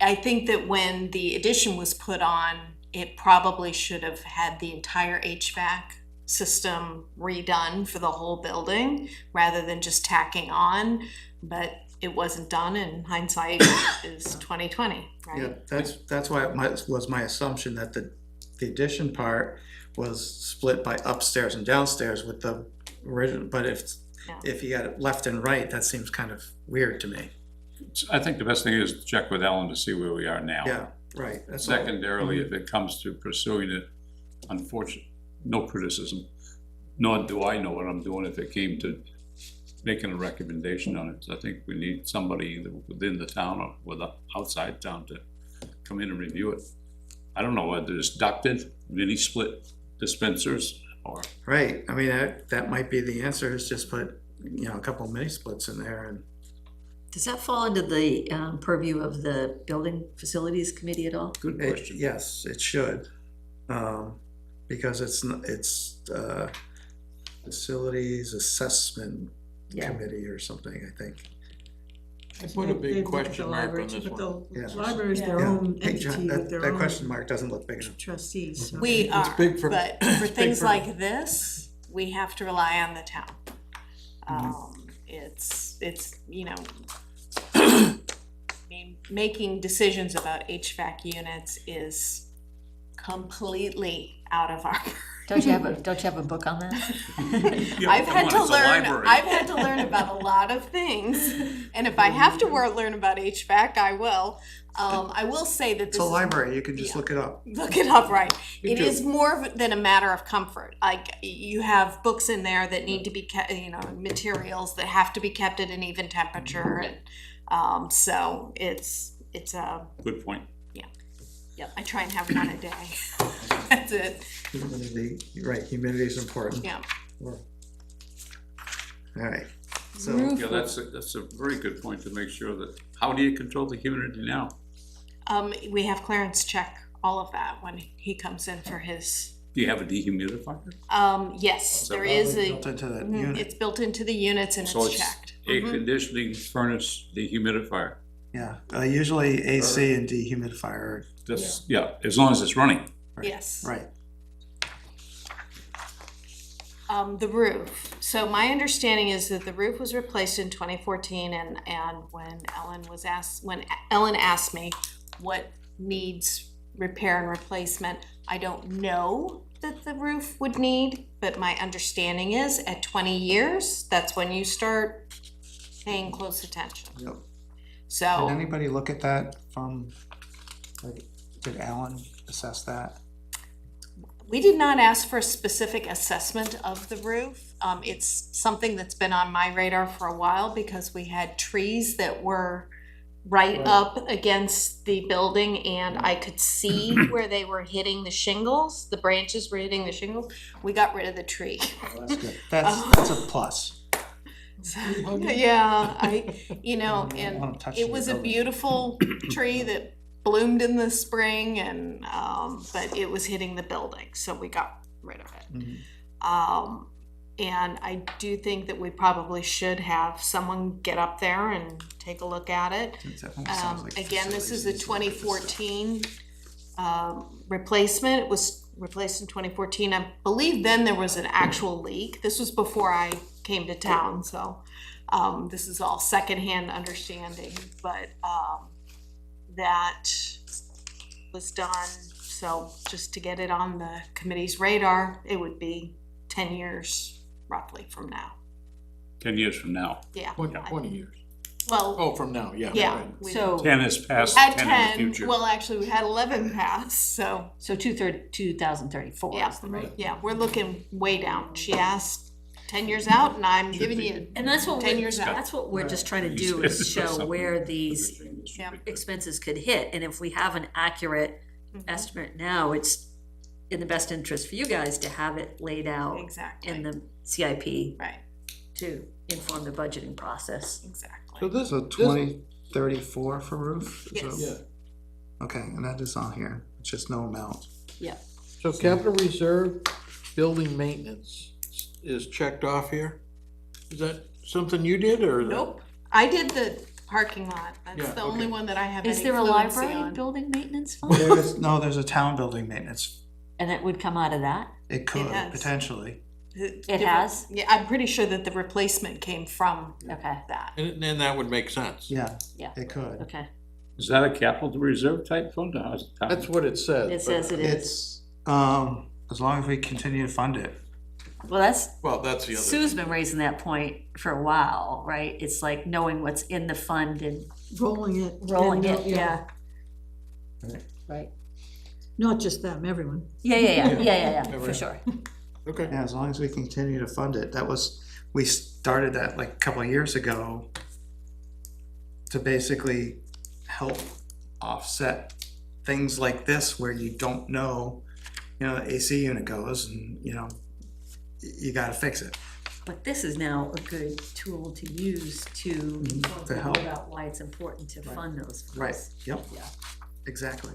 I think that when the addition was put on, it probably should have had the entire HVAC system redone for the whole building, rather than just tacking on, but it wasn't done, and hindsight is 2020, right? Yeah, that's why was my assumption that the addition part was split by upstairs and downstairs with the original, but if Yeah. if you got it left and right, that seems kind of weird to me. I think the best thing is to check with Ellen to see where we are now. Yeah, right, that's all. Secondarily, if it comes to pursuing it, unfortunately, no criticism, nor do I know what I'm doing if it came to making a recommendation on it. So I think we need somebody either within the town or with outside town to come in and review it. I don't know whether it's ducted, mini split dispensers, or, Right, I mean, that might be the answer, is just put, a couple mini splits in there and. Does that fall under the purview of the Building Facilities Committee at all? good question. Yes, it should, because it's Facilities Assessment Yeah. Committee or something, I think. I put a They big look at question the mark library on too, this but one. Yeah. The library's their Yeah. own Hey, John, entity with their that own question mark doesn't look big enough. trustees, so. We It's are, big for- but it's for big things for- like this, we have to rely on the town. It's, I mean, making decisions about HVAC units is completely out of our. Don't you have a book on that? I've had to learn about a lot of things, and if I have to learn about HVAC, I will. I will say that It's this a is, library, you can just look it up. look it up, right? Me It too. is more than a matter of comfort. Like, you have books in there that need to be kept, materials that have to be kept at an even temperature, and so it's a. Good point. Yep, I try and have one a day. That's it. Humidity, right, humidity is important. Yeah. All right, so, Yeah, that's a very good point to make sure that, how do you control the humidity now? We have Clarence check all of that when he comes in for his. Do you have a dehumidifier? Yes, there is a. built into that Mhm, unit, It's built into the units and So it's it's checked. air Mhm. conditioning, furnace, dehumidifier. yeah, usually AC and dehumidifier, That's, yeah, as long as it's running. Yes. right, The roof. So my understanding is that the roof was replaced in 2014, and when Ellen asked me what needs repair and replacement, I don't know that the roof would need, but my understanding is at 20 years, that's when you start paying close attention. yep. Did So, anybody look at that from, like, did Alan assess that? we did not ask for a specific assessment of the roof. It's something that's been on my radar for a while because we had trees that were right up against the building, and I could see where they were hitting the shingles, the branches were hitting the shingles. We got rid of the tree. Well, that's good, that's a plus. Yeah, Don't and wanna touch it the was a building. beautiful tree that bloomed in the spring, and but it was hitting the building, so we got rid of it. Mhm. And I do think that we probably should have someone get up there and take a look at it. It definitely sounds like Again, this is a facilities needs to look at this stuff. 2014 replacement. It was replaced in 2014. I believe then there was an actual leak. This was before I came to town, so this is all secondhand understanding, but that was done. So just to get it on the committee's radar, it would be 10 years roughly from now. 10 years from now. Yeah. 20 years. Well, Oh, from now, yeah. yeah. right. we- So, 10 is past, At 10 in 10, the future. well, actually, we had 11 pass, so, 2034 yeah, is the rate. yeah, we're looking way down. She asked 10 years out, and I'm giving you, And that's what 10 we're, years out. that's what we're just trying to do, is show where these Yeah. expenses could hit, and if we have an accurate estimate now, it's in the best interest for you guys to have it laid out in exactly, the CIP right, to inform the budgeting process. So exactly. this, So this, 2034 for roof? Is Yes. that- Okay, and that is on here, it's just no amount. so capital reserve, building maintenance is checked off here? Is that something you did, or? is that- Nope, I did the parking lot. That's Yeah, the only okay. one that I have Is any there a fluency library on. building maintenance fund? There's a town building maintenance, And it would come out of that? it could, has. potentially. It has? Yeah, I'm pretty sure that the replacement came from Okay, that. And that would make sense. Yeah, Yeah. it could. okay. Is that a capital reserve type fund? Or how's it- That's what it says. It but- says it is. It's, as long as we continue to fund it. Well, that's, Well, that's the other Sue's thing. been raising that point for a while, right? It's like knowing what's in the fund and Rolling it. rolling and, it, yeah. Right. Right. Not just them, everyone. Yeah, for Everyone. sure. Okay. Yeah, as long as we continue to fund it, we started that like a couple of years ago to basically help offset things like this where you don't know, the AC unit goes and, you gotta fix it. But this is now a good tool to use to inform To people help. about why it's important to fund those funds. Right, yep, Yeah. exactly.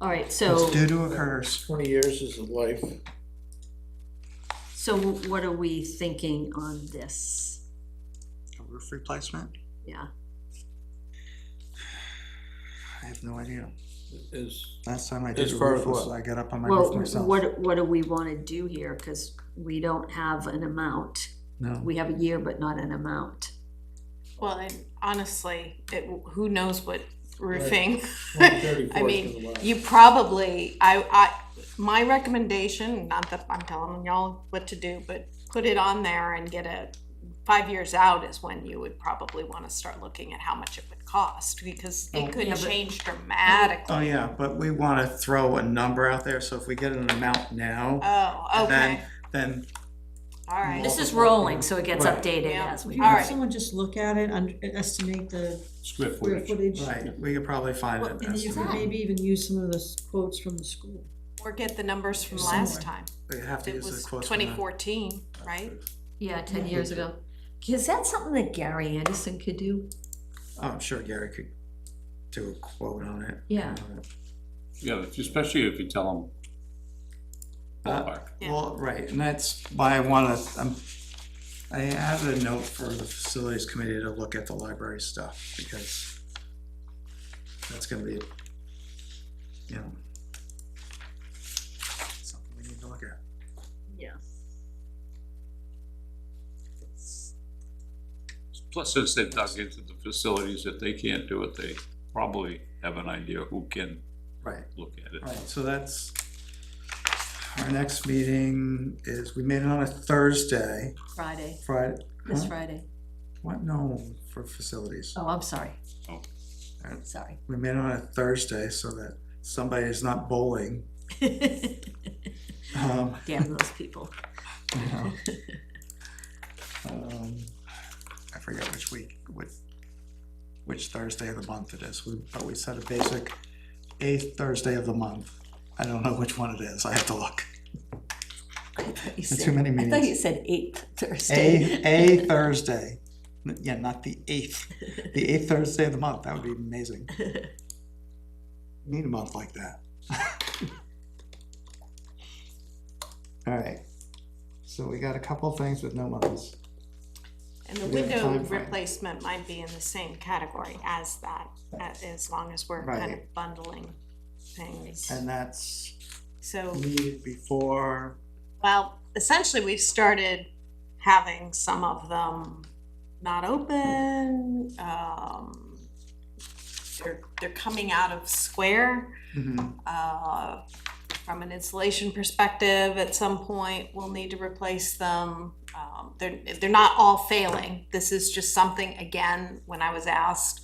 All right, so, It's due to occurs. 20 years is a life. so what are we thinking on this? A roof replacement? Yeah, I have no idea. Is, Last time I As did a far roof, as- I got up on my roof well, myself. what do we wanna do here? Cause we don't have an amount. No, We have a year, but not an amount. Well, and honestly, who knows what roofing? 2034 I is mean, gonna last. you probably, my recommendation, not that I'm telling y'all what to do, but put it on there and get it 5 years out is when you would probably wanna start looking at how much it would cost, because it could Yeah, but- change dramatically. oh yeah, but we wanna throw a number out there, so if we get an amount now, Oh, okay, then all right. This is rolling, so it gets Right. updated Yeah. as we If you go. have Alright. someone just look at it and estimate the Square square footage. footage. right, we could probably find Well, it. and you could maybe even use some of the quotes from the school. Or get the numbers from Somewhere. last time. We have to It use was the quotes from the. 2014, right? Yeah, 10 years ago. Is that something that Gary Anderson could do? Oh, I'm sure Gary could do a quote on it. Yeah. Yeah, especially if you tell them ballpark. Yeah. Well, right, and that's why I added a note for the facilities committee to look at the library stuff, because that's gonna be, something we need to look at. Yeah. Plus, since they've dug into the facilities, if they can't do it, they probably have an idea who can Right, look at it. right, so that's, our next meeting is, we made it on a Thursday, Friday, Friday. this huh? Friday. What, no, for facilities. Oh, I'm sorry. Oh. Sorry. We made it on a Thursday so that somebody is not bowling. Um, Damn those people. you know. I forget which week, which Thursday of the month it is, but we set a basic 8th Thursday of the month. I don't know which one it is, I have to look. I thought you Too said, many I thought meetings. you said 8th Thursday. A Thursday, yeah, not the 8th, the 8th Thursday of the month, that would be amazing. We need a month like that. All right, so we got a couple things with no months. And the We have a window time frame. replacement might be in the same category as that, as long as we're kind of Right. bundling things. And that's So, needed before, well, essentially, we've started having some of them not open, they're coming out of square. From an installation perspective, at some point, we'll need to replace them. They're not all failing. This is just something, again, when I was asked,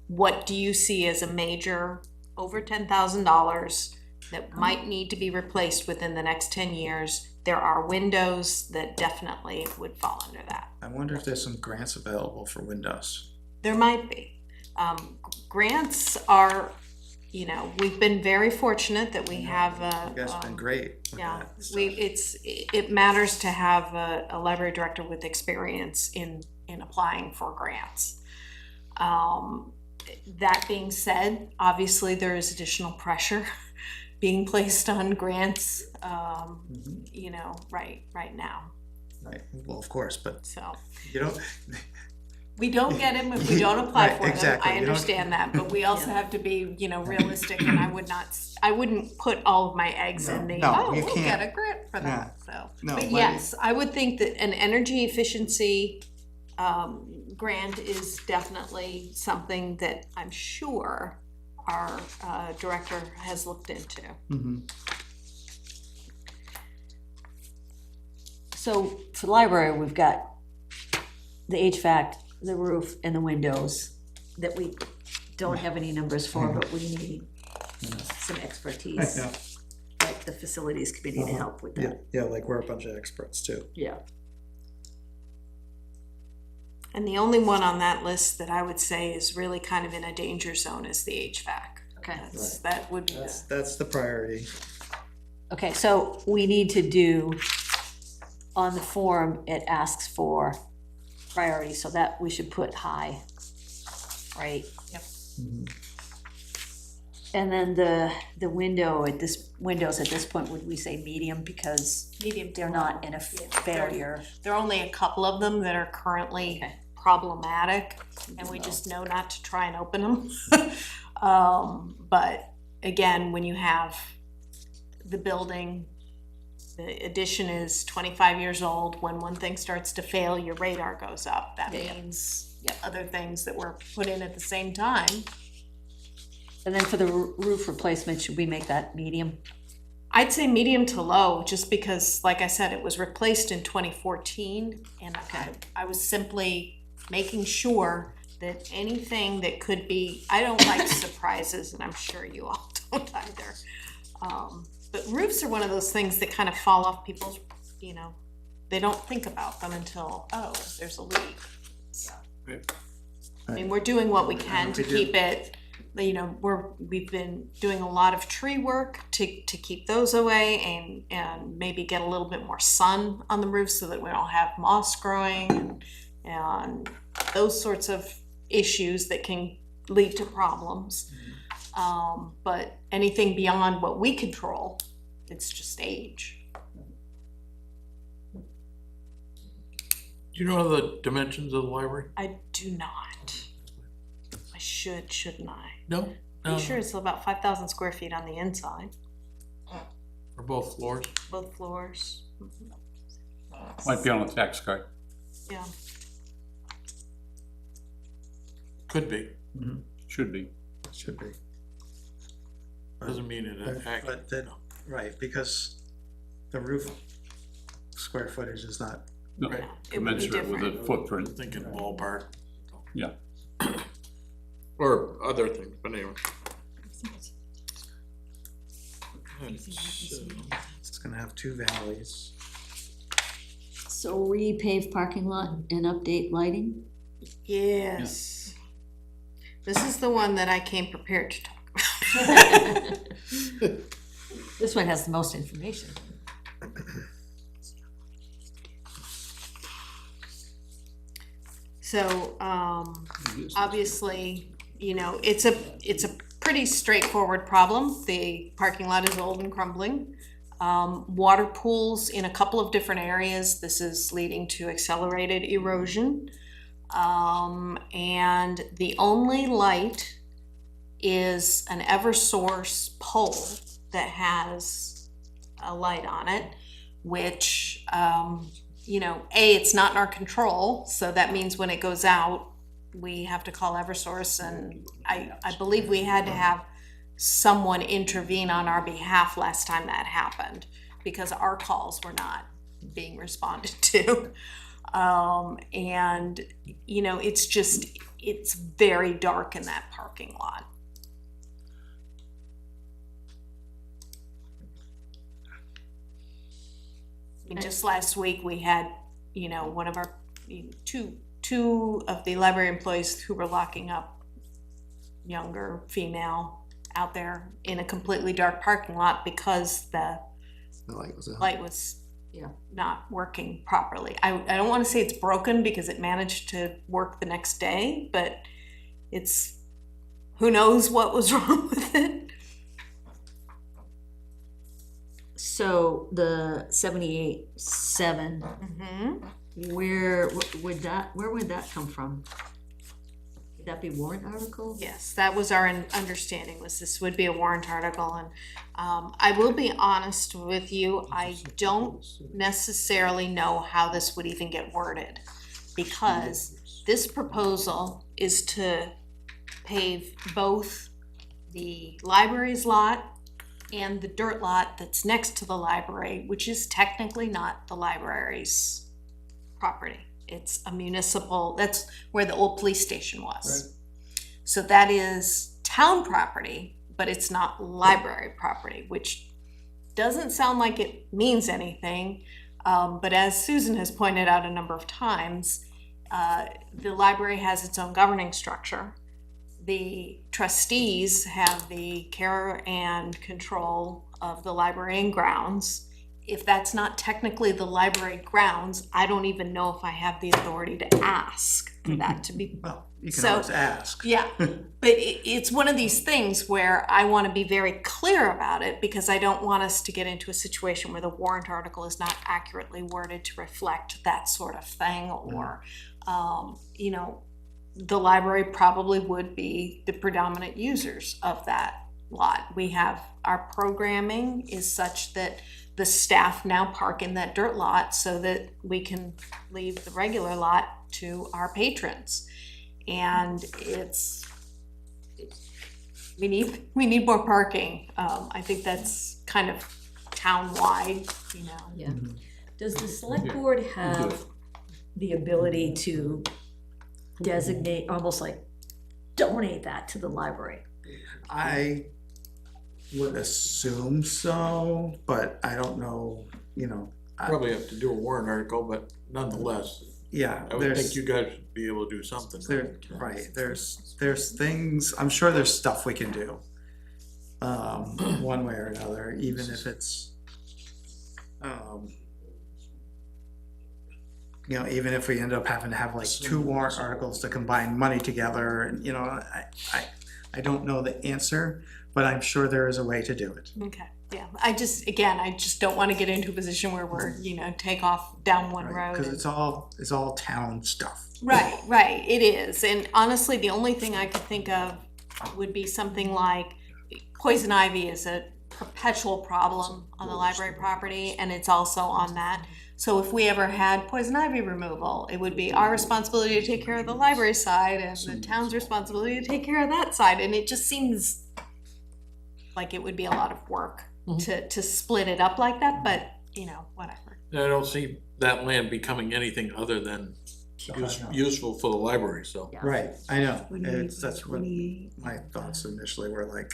what do you see as a major over $10,000 that might need to be replaced within the next 10 years? There are windows that definitely would fall under that. I wonder if there's some grants available for windows. There might be. Grants are, we've been very fortunate that we have You guys have been great with yeah, that it matters to have a library director with experience in applying for grants. That being said, obviously there is additional pressure being placed on grants, right now, Right, well, of course, but so. you don't, We don't get them if we don't apply Right, for them, exactly. I You don't- understand that, but we also have to be, realistic, and I wouldn't put all of my eggs in the, No, you we'll get can't. a grant for that, so. No, But but- yes, I would think that an energy efficiency, grant is definitely something that I'm sure our, director has looked into. So for the library, we've got the HVAC, the roof, and the windows that we don't have any numbers for, but we need some expertise, Yeah, like the facilities committee to help with yeah, that. yeah, like we're a bunch of experts too. Yeah. And the only one on that list that I would say is really kind of in a danger zone is the HVAC. Okay. That would be That's the priority. Okay, so we need to do, on the form, it asks for priority, so that we should put high, right? Yep. And then the windows at this point, would we say medium, because medium. they're not in a failure? There are only a couple of them that are currently Okay. problematic, and we just know not to try and open them. But again, when you have the building, the addition is 25 years old, when one thing starts to fail, your radar goes up. That Yeah. means other things that were put in at the same time. And then for the roof replacement, should we make that medium? I'd say medium to low, just because, like I said, it was replaced in 2014, and I was simply making sure that anything that could be, I don't like surprises, and I'm sure you all don't either. But roofs are one of those things that kind of fall off people's, they don't think about them until, oh, there's a leak. I mean, we're doing what we can to keep it, we've been doing a lot of tree work to keep those away and maybe get a little bit more sun on the roof so that we don't have moss growing and those sorts of issues that can lead to problems. But anything beyond what we control, it's just age. Do you know the dimensions of the library? I do not. I shouldn't I? No? I'm sure it's about 5,000 square feet on the inside, For both floors? both floors. Might be on a tax card. Yeah. Could be. Should be. Should be. Doesn't mean it But that, right, because the roof square footage is not, No, Right. It would be commensurate with the different. footprint. thinking ballpark. Yeah. Or other things, but anyway. it's gonna have two valleys. So repave parking lot and update lighting? Yes. This is the one that I came prepared to talk about. This one has the most information. So, obviously, it's a pretty straightforward problem. The parking lot is old and crumbling. Water pools in a couple of different areas. This is leading to accelerated erosion. And the only light is an Eversource pole that has a light on it, which, it's not in our control, so that means when it goes out, we have to call Eversource, and I believe we had to have someone intervene on our behalf last time that happened, because our calls were not being responded to. And, it's very dark in that parking lot. I mean, just last week, we had, one of our, two of the library employees who were locking up younger female out there in a completely dark parking lot because the light was not working properly. I don't want to say it's broken because it managed to work the next day, but who knows what was wrong with it. So the 78.7, where would that come from? Would that be warrant article? Yes, that was our understanding, was this would be a warrant article, and I will be honest with you, I don't necessarily know how this would even get worded, because this proposal is to pave both the library's lot and the dirt lot that's next to the library, which is technically not the library's property. It's a municipal, that's where the old police station was. So that is town property, but it's not library property, which doesn't sound like it means anything. But as Susan has pointed out a number of times, the library has its own governing structure. The trustees have the care and control of the library and grounds. If that's not technically the library grounds, I don't even know if I have the authority to ask for that to be. Well, you can So- always ask. Yeah, but it's one of these things where I want to be very clear about it, because I don't want us to get into a situation where the warrant article is not accurately worded to reflect that sort of thing, or, you know, the library probably would be the predominant users of that lot. We have, our programming is such that the staff now park in that dirt lot so that we can leave the regular lot to our patrons. And we need more parking. I think that's kind of town-wide, you know. Yeah. Does the select board have the ability to designate, almost like donate that to the library? I would assume so, but I don't know, you know. Probably have to do a warrant article, but nonetheless, Yeah, I would think you guys would be able to do something. right, there's things, I'm sure there's stuff we can do. One way or another, even if it's, you know, even if we end up having to have like 2 warrant articles to combine money together, and, you know, I don't know the answer, but I'm sure there is a way to do it. Okay, yeah, I just don't wanna get into a position where we're, you know, take off down one road. Because it's all town stuff. Right, it is, and honestly, the only thing I could think of would be something like, poison ivy is a perpetual problem on the library property, and it's also on that. So if we ever had poison ivy removal, it would be our responsibility to take care of the library side and the town's responsibility to take care of that side, and it just seems like it would be a lot of work to split it up like that, but, you know, whatever. I don't see that land becoming anything other than useful for the library, so. Yeah. Right, I know, That's that's what my thoughts initially were like,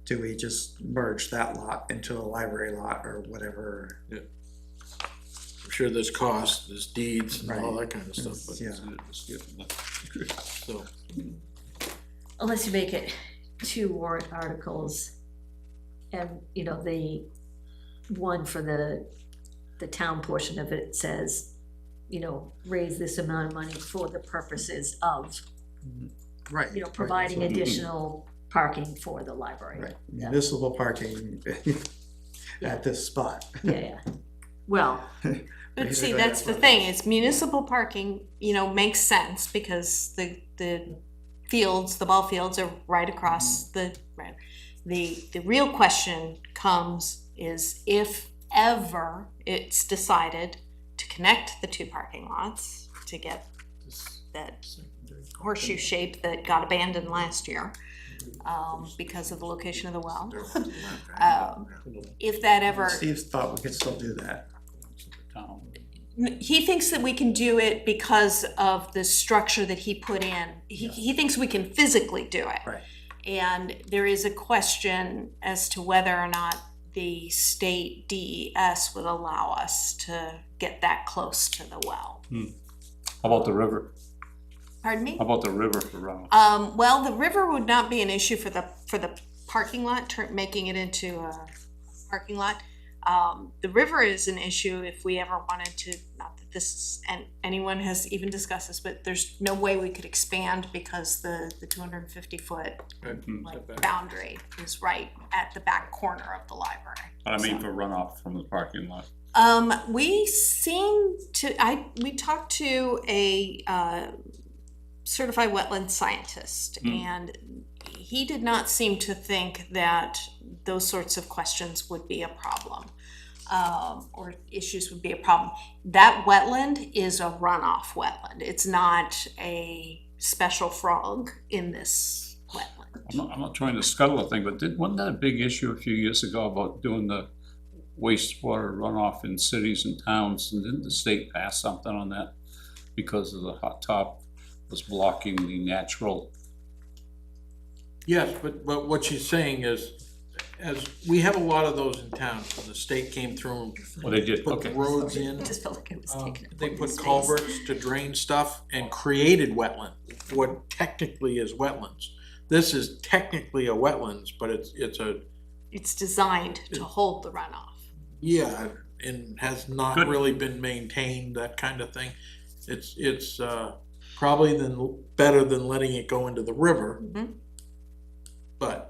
do we just merge that lot into the library lot or whatever? I'm sure there's costs, there's deeds and all that kind of stuff, but, Yeah. so. Unless you make it 2 warrant articles, and, you know, the one for the town portion of it says, you know, raise this amount of money for the purposes of, Right. you know, providing additional parking for the library. Right, Yeah. municipal parking at this spot. Yeah. Well, But see, that's the thing, it's municipal parking, you know, makes sense, because the fields, the ball fields are right across the, right. The real question is if ever it's decided to connect the 2 parking lots to get that horseshoe shape that got abandoned last year, because of the location of the well. If that ever, Steve thought we could still do that. he thinks that we can do it because of the structure that he put in. He thinks we can physically do it. Right. And there is a question as to whether or not the state DES would allow us to get that close to the well. How about the river? Pardon me? How about the river for Well, the river would not be an issue for the parking lot, making it into a parking lot. The river is an issue if we ever wanted to, not that this, and anyone has even discussed this, but there's no way we could expand because the 250-foot like boundary is right at the back corner of the library. But I mean for runoff from the parking lot. We talked to a certified wetland scientist, and he did not seem to think that those sorts of questions would be a problem, or issues would be a problem. That wetland is a runoff wetland. It's not a special frog in this wetland. I'm not trying to scuttle a thing, but wasn't that a big issue a few years ago about doing the wastewater runoff in cities and towns? And didn't the state pass something on that? Because of the hot top was blocking the natural. Yes, but what she's saying is, as, we have a lot of those in town, so the state came through Well, they did, and put okay. roads in. It just felt like it was taking up They more put space. culverts to drain stuff and created wetland, what technically is wetlands. This is technically a wetlands, but It's designed to hold the runoff. yeah, and has not Good. really been maintained, that kind of thing. It's probably better than letting it go into the river. Mhm. But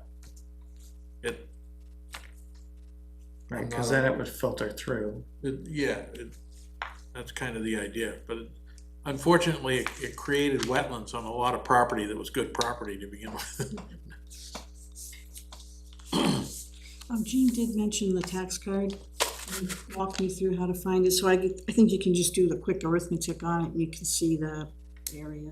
Right, cause then it would filter through. that's kind of the idea, but unfortunately, it created wetlands on a lot of property that was good property to begin with. Jean did mention the tax card, and walk me through how to find it, so I think you can just do the quick arithmetic on it, and you can see the area,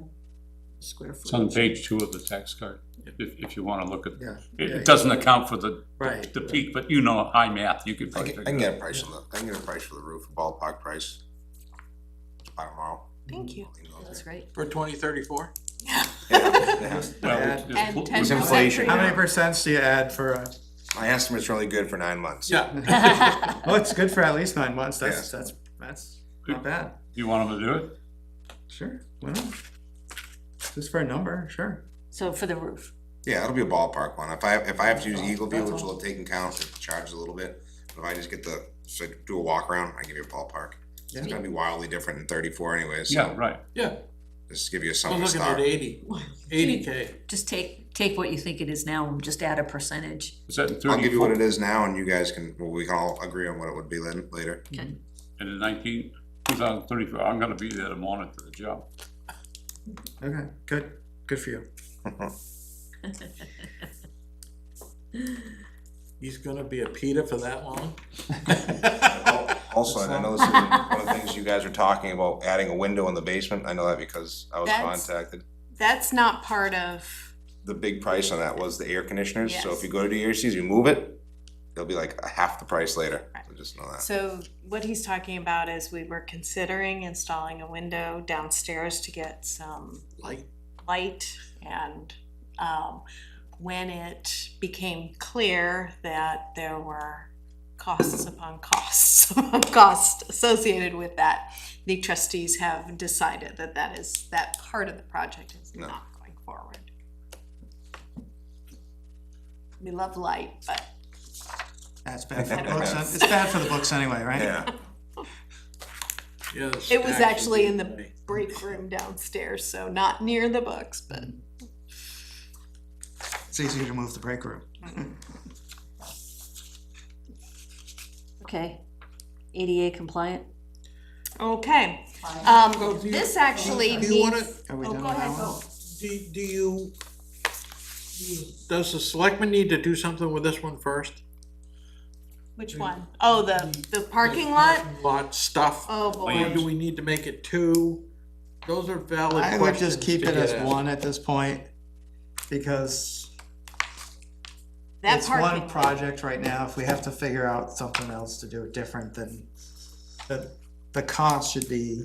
square It's on footage. page 2 of the tax card, if you wanna look at, Yeah. it doesn't account for the Right. peak, but you know, high math, you could I probably can, I figure can it get a price on the, I can get a price for the roof, a ballpark price. By tomorrow. Thank you. That's great. For 2034? Yeah. out. Well, Add- just And put- 10% It's inflation. for How many your- percents do you add for a, My estimate's really good for 9 months. Yeah. well, it's good for at least 9 months, Yes. that's not bad, You want them to do it? sure, why not? Just for a number, sure. So for the roof, Yeah, it'll be a ballpark one. If I have to use Eagle View, That's which all. will take into account, it charges a little bit. But if I just get do a walk around, I give you a ballpark. Yeah. It's gonna be wildly different in 34 anyways, Yeah, so right. Yeah, just to give you I something was to looking at start. 80K. just take what you think it is now and just add a percentage. Is that in I'll give you what 34? it is now and you guys can, well, we can all agree on what it would be then, later. Okay. And in 2034, I'm gonna be there to monitor the job. Okay, good for you. He's gonna be a PETA for that long? Also, and I know this is one of the things you guys are talking about, adding a window in the basement. I know that because I was That's- contacted. That's not part of, The big price on that was the air conditioners, so Yes. if you go to the ARCs, you move it, it'll be like half the price later, Right. so just know that. so what he's talking about is we were considering installing a window downstairs to get some light and, when it became clear that there were costs upon costs, upon costs associated with that, the trustees have decided that that part of the project is No. not going forward. We love light, but That's bad for the books, it's bad for the books anyway, right? Yeah, Yeah, the it was stacks actually in would be- the break room downstairs, so not near the books, but It's easier to move the break room. Okay, ADA compliant? okay. Well, do you- This actually Do you wanna, needs, Are we oh, done go with ahead, that one? go. do you, does the selectman need to do something with this one first? Which one? Oh, the parking lot? Lot stuff? Oh, Or do boy. we need to make it 2? Those are valid I questions. would just keep to it get as at. one at this point, because That it's parking one lot. project right now. If we have to figure out something else to do it different, then the cost should be,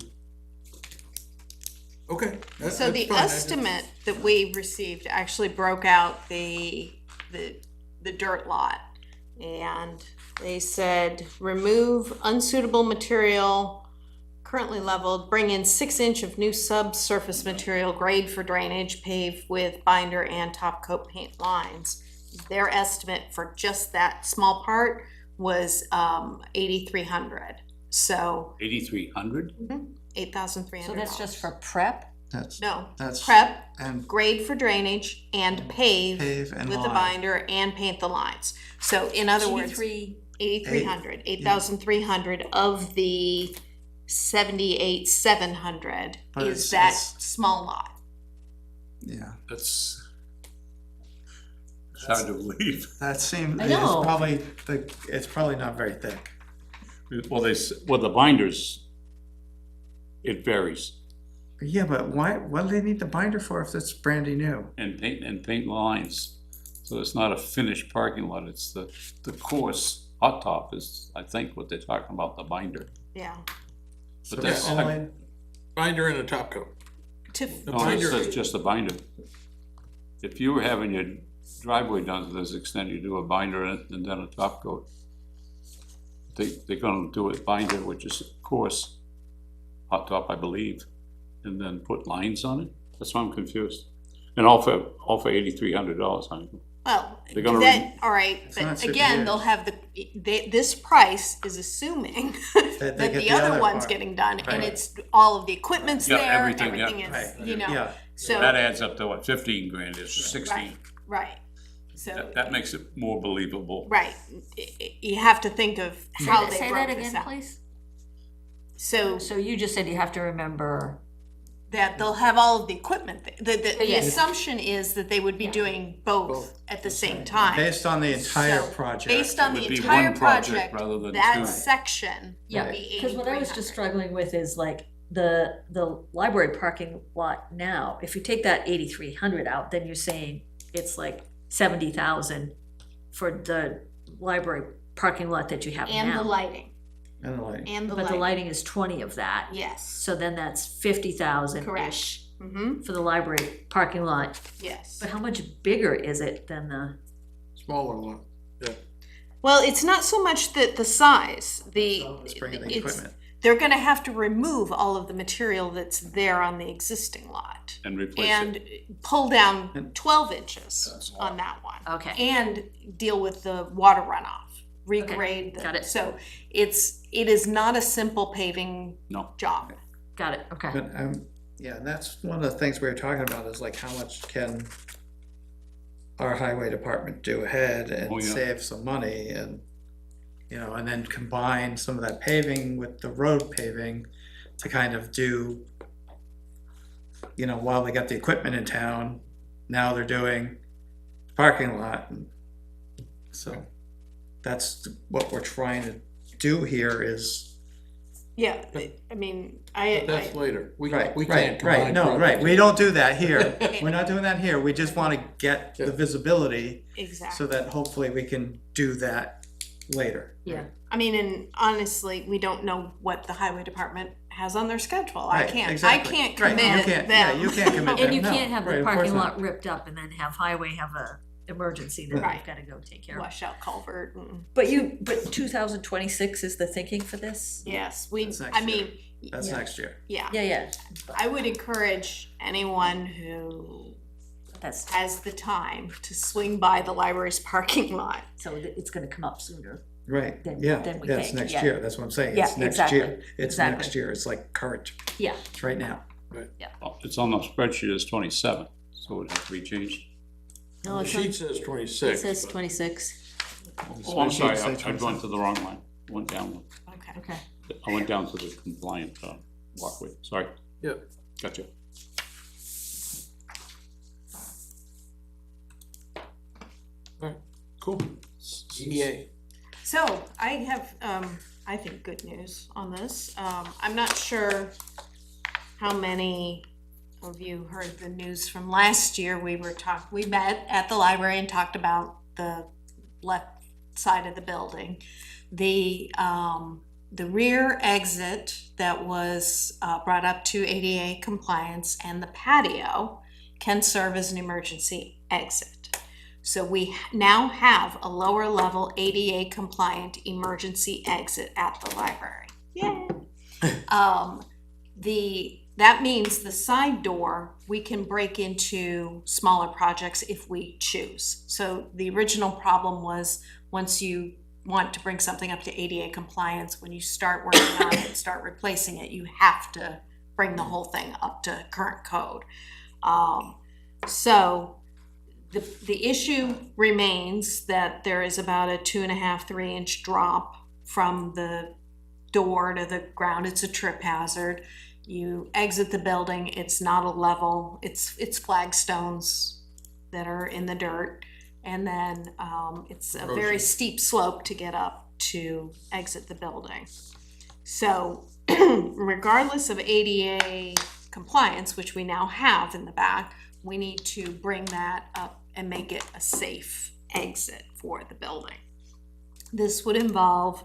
Okay. So the estimate that we received actually broke out the dirt lot. And they said, remove unsuitable material currently leveled, bring in 6 inch of new subsurface material, grade for drainage, pave with binder and top coat paint lines. Their estimate for just that small part was 8,300. So 8,300? 8,300. So that's just for prep? that's Prep, and grade for drainage, and pave pave and with the line. binder and paint the lines. So in other words, 8,300 of the 78,700 But is it's- that it's- small lot. Yeah, It's hard to believe. that seems, I it's know. probably not very thick. Well, the binders, it varies, Yeah, but what do they need the binder for if it's brandy new? and paint lines. So it's not a finished parking lot, it's the course, hot top is, I think, what they're talking about, the binder. Yeah. But that's, Binder and a top coat. To, The no, it binder, says just a binder. If you were having your driveway done to this extent, you do a binder and then a top coat. They're gonna do a binder, which is coarse, hot top, I believe, and then put lines on it. That's why I'm confused. And all for $8,300, I think. well, They're gonna that, all right, It's not but super again, huge. they'll have this price is assuming That that they get the the other other one's part. getting done, and Right. it's, all of the equipment's Yeah, there, everything, yeah. everything is, Right. you know, Yeah, so, That adds up to what, 15 grand is 16. right, so, That makes it more believable. right, you have to think of how they Say broke that this again, out. please? So, So you just said you have to remember, that they'll have all of the equipment, the Yes. assumption is that they would be doing both at the same time. based on the entire So, project. Based on It the would be entire one project project, rather than that two. section yeah, would be because what I was just 8,300. struggling with is like the library parking lot now, if you take that 8,300 out, then you're saying it's like 70,000 for the library parking lot that you have now. And the lighting, And like, and the But the lighting, lighting is 20 of that, yes, so then that's 50,000-ish correct, mm-hmm, for the library parking lot. yes. But how much bigger is it than the, smaller one. Well, it's not so much that the size, let's bring in the it's, equipment. they're gonna have to remove all of the material that's there on the existing lot. And replace it. And pull down 12 inches on that one. okay, And deal with the water runoff, regrade. got it. So it is not a simple paving No. job. got it, okay. But, yeah, and that's one of the things we were talking about is like how much can our highway department do ahead Oh, and yeah. save some money and, you know, and then combine some of that paving with the road paving to kind of do, you know, while they got the equipment in town, now they're doing the parking lot. And so that's what we're trying to do here is. Yeah, I mean, But that's later. We Right, can't right, combine. right, no, right, projects. we don't do that here, we're not doing that here, we just wanna get the visibility so exactly. that hopefully we can do that later. Yeah, I mean, and honestly, we don't know what the highway department has on their schedule. I Right, can't exactly. commit Right, you can't- yeah, them. you can't commit and you No, can't have right, the of course parking not. lot ripped up and then have highway have a emergency that Right. you've gotta go take care of. Washout culvert and, But 2026 is the thinking for this? yes, That's next I year. mean, That's next year. yeah. Yeah, I would encourage anyone who that's, has the time to swing by the library's parking lot. so it's gonna come up sooner. Right, Then- yeah, then we yeah, it's think, next yeah. year, that's what I'm saying, Yeah, it's next exactly, year, it's exactly. next year, it's like current, Yeah, it's right now. Oh, it's on the spreadsheet as 27, so it has to be changed. no, The it's sheet on, says it 26. says but- 26, Oh, I'm sorry, Say I've 27. gone to the wrong line. Went down, Okay. okay. I went down to the compliant walkway, sorry. Yeah. Gotcha. Cool. EDA. So I have, I think, good news on this. I'm not sure how many of you heard the news from last year. We met at the library and talked about the left side of the building. The rear exit that was brought up to ADA compliance and the patio can serve as an emergency exit. So we now have a lower level ADA compliant emergency exit at the library. Yay! That means the side door, we can break into smaller projects if we choose. So the original problem was once you want to bring something up to ADA compliance, when you start working on it and start replacing it, you have to bring the whole thing up to current code. So the issue remains that there is about a 2.5, 3-inch drop from the door to the ground. It's a trip hazard. You exit the building, it's not a level, it's flagstones that are in the dirt. And then it's a very steep slope to get up to exit the building. So regardless of ADA compliance, which we now have in the back, we need to bring that up and make it a safe exit for the building. This would involve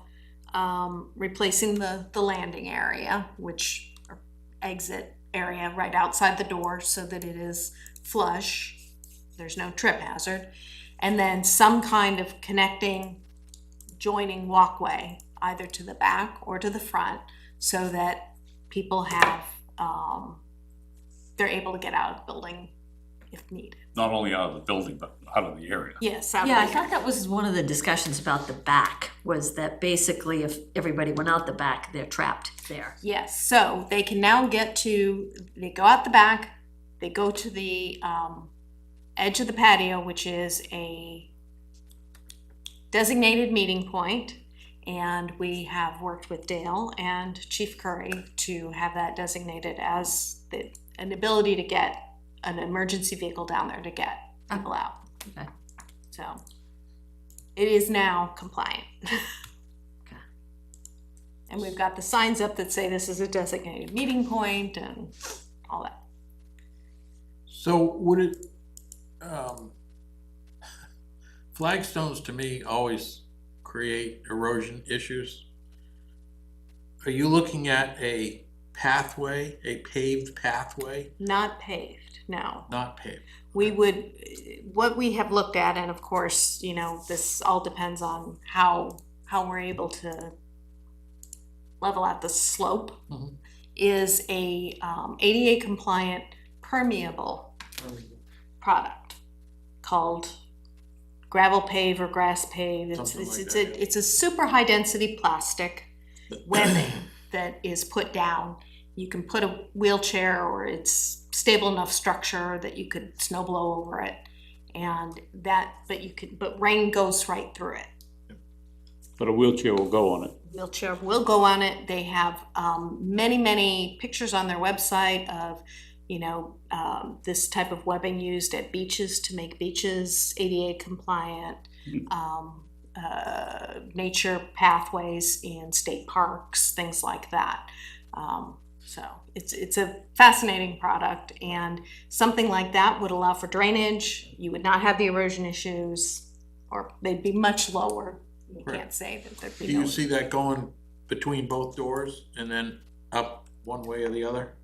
replacing the landing area, which or exit area right outside the door so that it is flush, there's no trip hazard, and then some kind of connecting, joining walkway either to the back or to the front so that people have, they're able to get out of the building if needed. Not only out of the building, but out of the area. Yes, out of Yeah, I the- thought that was one of the discussions about the back, was that basically if everybody went out the back, they're trapped there. Yes, so they can now they go out the back, they go to the edge of the patio, which is a designated meeting point, and we have worked with Dale and Chief Curry to have that designated as an ability to get an emergency vehicle down there to get people out. Okay. So it is now compliant. Okay. And we've got the signs up that say this is a designated meeting point and all that. So would it, flagstones to me always create erosion issues. Are you looking at a pathway, a paved pathway, Not paved, no. not paved? We would, what we have looked at, and of course, this all depends on how we're able to level out the slope, Mhm. is a ADA compliant permeable product called gravel pave or grass pave. Something like It's that, yeah. it's a super high density plastic webbing that is put down. You can put a wheelchair, or it's stable enough structure that you could snow blow over it, but rain goes right through it. But a wheelchair will go on it. Wheelchair will go on it. They have many pictures on their website of this type of webbing used at beaches to make beaches ADA compliant, nature pathways in state parks, things like that. So it's a fascinating product, and something like that would allow for drainage. You would not have the erosion issues, or they'd be much lower. You Right. can't say that there'd Do be you no. see that going between both doors and then up one way or the other?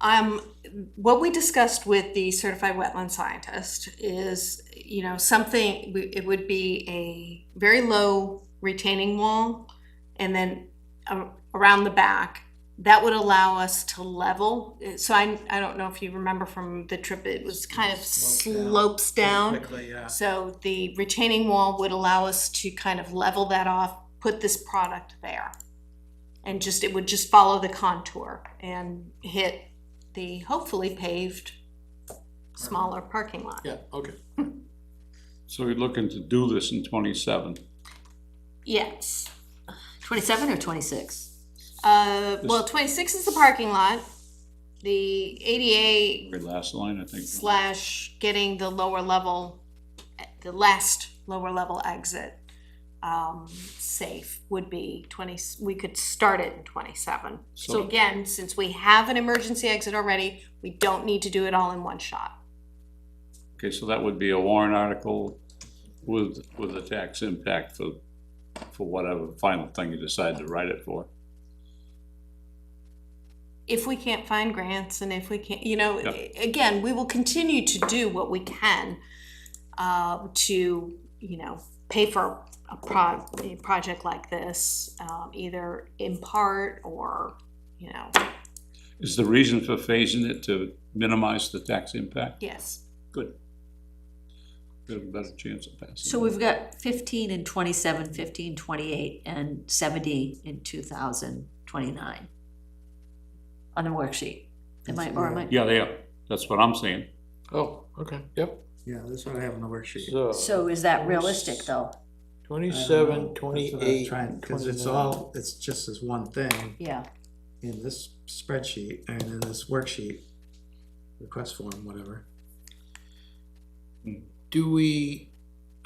What we discussed with the certified wetland scientist is, it would be a very low retaining wall, and then around the back, that would allow us to level. So I don't know if you remember from the trip, it was kind of slopes down. Quickly, yeah. So the retaining wall would allow us to kind of level that off, put this product there. And it would just follow the contour and hit the hopefully paved smaller parking lot. Yeah, okay. So you're looking to do this in 27. Yes. 27 or 26? Well, 26 is the parking lot. The ADA Very last line, I think. / getting the last lower level exit safe would be 20, we could start it in 27. So So- again, since we have an emergency exit already, we don't need to do it all in one shot. Okay, so that would be a warrant article with a tax impact for whatever final thing you decide to write it for. If we can't find grants, and if we can't, Yep. again, we will continue to do what we can to, pay for a project like this, either in part or, Is the reason for phasing it to minimize the tax impact? yes. Good. We have a better chance of passing. So we've got 15 in 27, 15, 28, and 70 in 2029 on the worksheet. Am I? Yeah, they are. That's what I'm saying. Oh, okay, yep. Yeah, that's what I have on the worksheet. So is that realistic, though? 27, That's what I'm 28, trying, cause it's 29. it's just as one thing Yeah. in this spreadsheet, and in this worksheet, request form, whatever. Do we,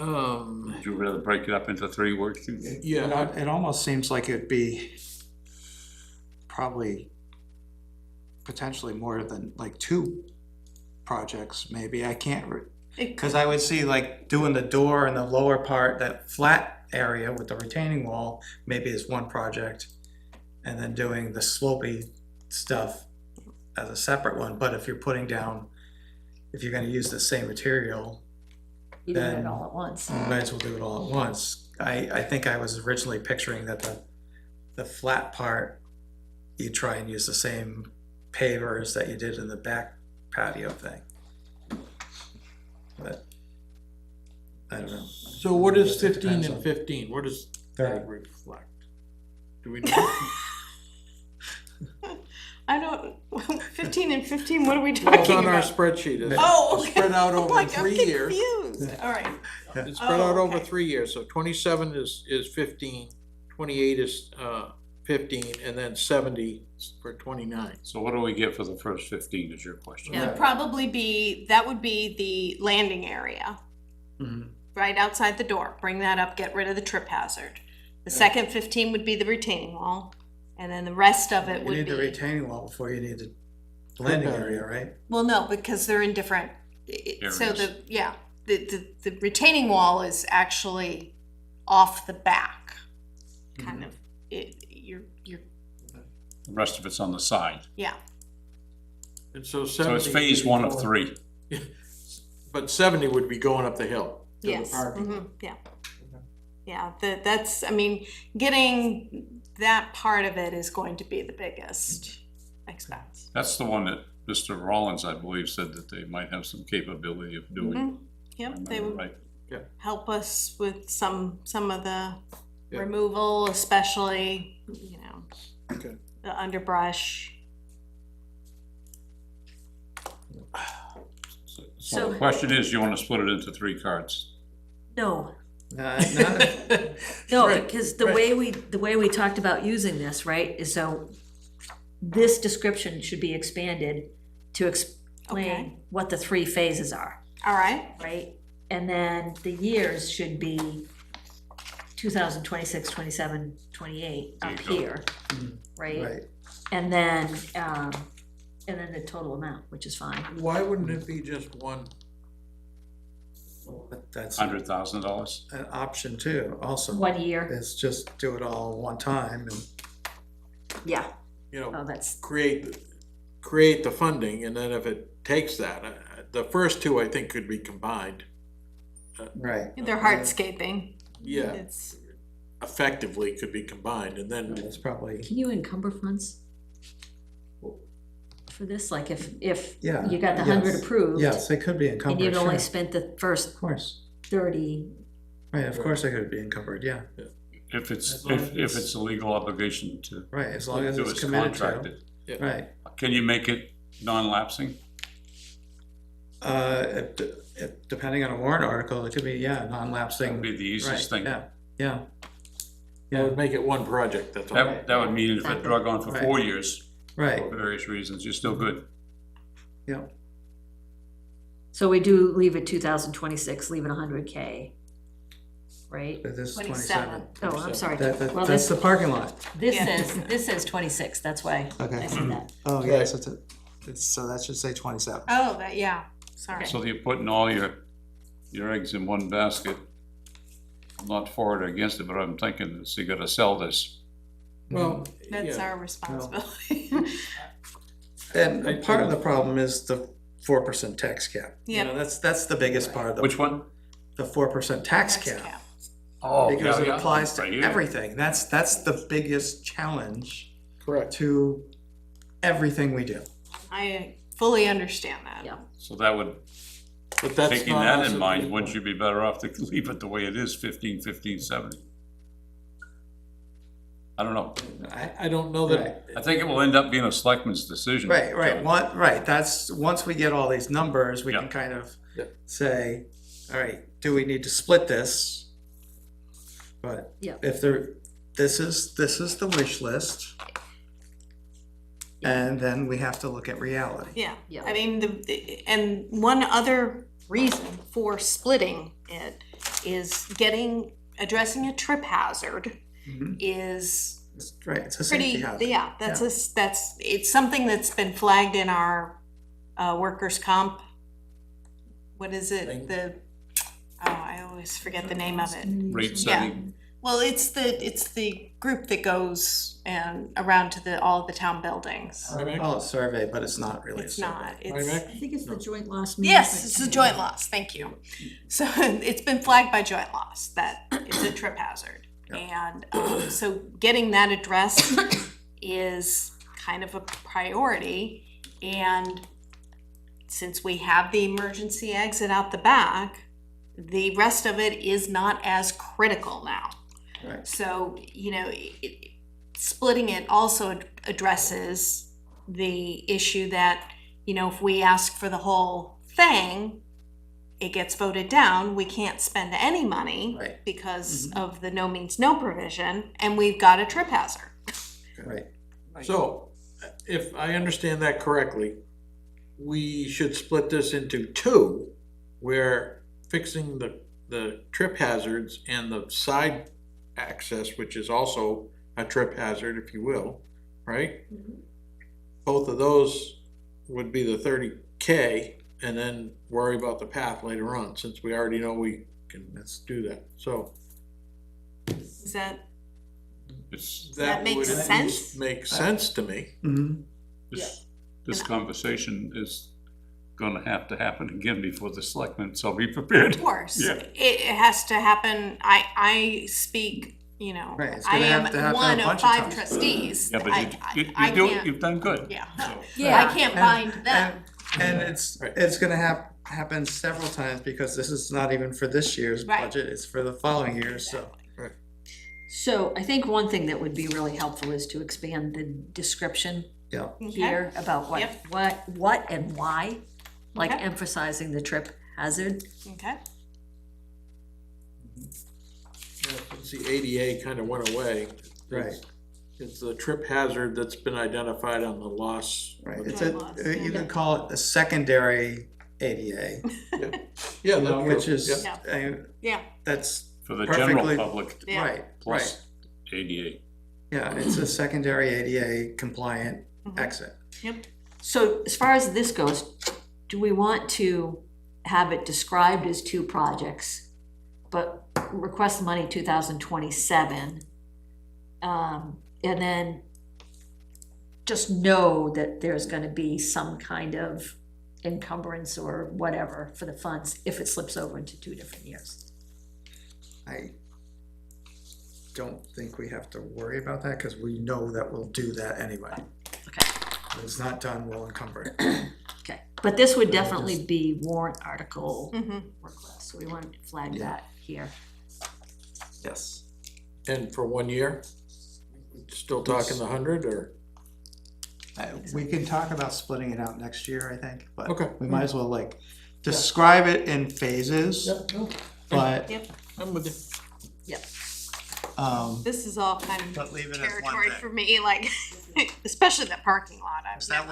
Would you rather break it up into 3 worksheets? You know, yeah, it almost seems like it'd be probably potentially more than like 2 projects, maybe. I can't, Cause I would see like doing the door and the lower part, that flat area with the retaining wall, maybe is one project. And then doing the slopey stuff as a separate one, but if you're putting down, if you're gonna use the same material, You do it Then- all at once. you might as well do it all at once. I think I was originally picturing that the flat part, you try and use the same pavers that you did in the back patio thing. But, I don't know. So what is It 15 depends and on- 15? What does Thirty. that reflect? Do we know? I don't, 15 and 15, what are we Well, it's talking on our about? spreadsheet. It's Oh, okay. spread out I'm over like, 3 years. I'm confused, all right. It's spread out Oh, over okay. 3 years, so 27 is 15, 28 is 15, and then 70 for 29. So what do we get for the first 15 is your question? It would probably be, that would be the landing area, Mhm. right outside the door. Bring that up, get rid of the trip hazard. The second 15 would be the retaining wall, and then the rest of it You would need the be, retaining wall before you need the landing area, right? well, no, because they're in different, so Areas. the retaining wall is actually off the back, kind of, you're, The rest of it's on the side. yeah. And so So 70. it's phase one of 3. But 70 would be going up the hill. to the Yes, parking. yeah. Yeah, that's, I mean, getting that part of it is going to be the biggest expense. That's the one that Mr. Rollins, I believe, said that they might have some capability of doing. Mhm. Yep, they Remember would right? help us with some of the Yeah. removal, especially, you know, Okay. the underbrush. So the question is, you want to split it into 3 cards? No, Not, no, Right, because the way we talked about using this, right, is so this description should be expanded to Okay. explain what the 3 phases are, All right, right? And then the years should be 2026, 27, 28 There up you go. here, right? right, And then the total amount, which is fine. Why wouldn't it be just one? but that's $100,000? an option too, also. 1 year, Is just do it all one time and, yeah, You know, oh, that's, create the funding, and then if it takes that, the first 2 I think could be combined. right. they're hardscaping. Yeah, It's, effectively could be combined, and then It's probably, can you encumber funds for this, like if yeah. you got the 100 yes. approved? Yes, it could be And encumbered, you'd only sure. spent the first Of course, 30, right, of course it could be encumbered, yeah, If it's, As long as if it's a legal obligation to right, as long as do it's it's committed to, contracted. right. Can you make it non-lapsing? Depending on a warrant article, it could be, yeah, non-lapsing. That'd be the easiest Right, thing. Yeah, yeah. that would make it one project, that's all. That would mean if it drug on for Right. 4 years, Right, for various reasons, you're still good. yeah, so we do leave it 2026, leave it 100K, right? but this is 27. 27. Oh, I'm sorry, well, That's this, the parking lot. this says 26, that's why Okay. I said that. Oh, Right. yes, so that should say 27. oh, that, yeah, sorry. So you're putting all your eggs in one basket. I'm not for it or against it, but I'm thinking, so you gotta sell this. Well, That's yeah, our responsibility. And part of the problem is the 4% tax cap. You know, Yep. that's the biggest part of the. Which one? The 4% tax Tax cap. cap. Oh, Because it yeah, applies to right here. everything. That's the biggest challenge correct. to everything we do. I fully understand that. Yeah. So that would, But that's taking not that us in at mind, this wouldn't point. you be better off to leave it the way it is, 15, 15, 70? I don't know. I don't know that, I think it will end up being a selectman's decision. Right, right, John. right, that's, once we get all these numbers, we Yeah. can kind of Yeah. say, all right, do we need to split this? But Yeah. if there, this is the wish list. And then we have to look at reality. Yeah, Yeah. I mean, and one other reason for splitting it is addressing a trip hazard Mhm. is It's- Right, it's a pretty, safety hazard. yeah, it's something that's been flagged in our workers' comp what is it, Thing. I always forget the name of it. Rate setting, Well, it's the group that goes and around to all the town buildings. Call it survey, but it's not really a It's survey. not, Right, it's, Mac? I think it's the joint loss management. yes, it's a joint loss, thank you. So it's been flagged by joint loss that it's a trip hazard. And, so getting that addressed is kind of a priority. And since we have the emergency exit out the back, the rest of it is not as critical now. Right. So, splitting it also addresses the issue that, if we ask for the whole thing, it gets voted down, we can't spend any money Right. because of the no means no provision, and we've got a trip hazard. Right. So, if I understand that correctly, we should split this into two, where fixing the trip hazards and the side access, which is also a trip hazard, if you will, right? Both of those would be the 30K, and then worry about the path later on, since we already know we can do that. So Is that, it's, that make would at sense? least make sense to me. Mm-hmm. this conversation is gonna have to happen again before the selectmen, so be prepared. of course, Yeah. it has to happen, I speak, Right, it's I gonna have am to happen a one of bunch of 5 times. trustees. Yeah, but you I do, can't- you've done good. Yeah, So, Yeah. I can't bind them. And it's gonna happen several times, because this is not even for this year's Right. budget, it's for the following year, so. So I think one thing that would be really helpful is to expand the description Yeah, here about Yep. what and why, like Okay. emphasizing the trip hazard. Okay, Since the ADA kind of went away. right, It's the trip hazard that's been identified on the loss. right, Okay. it's you could call it a secondary ADA, Yeah, which is, Yeah. Yeah. that's, for the general Perfectly- public, Yeah. right, right. plus ADA. Yeah, it's a secondary ADA compliant exit. So as far as this goes, do we want to have it described as 2 projects, but request the money 2027? And then just know that there's gonna be some kind of encumbrance or whatever for the funds if it slips over into 2 different years. I don't think we have to worry about that, because we know that we'll do that anyway. Okay. If it's not done, we'll encumber it. Okay, but this would definitely be warrant article Mhm. request, so we want to flag Yeah. that here. Yes. And for 1 year? Still talking the 100 or? We can talk about splitting it out next year, I think, but Okay. we might as well describe it in phases, but, I'm with you. this this is all kind of But leave it as one territory thing. for me, like, especially the parking lot. that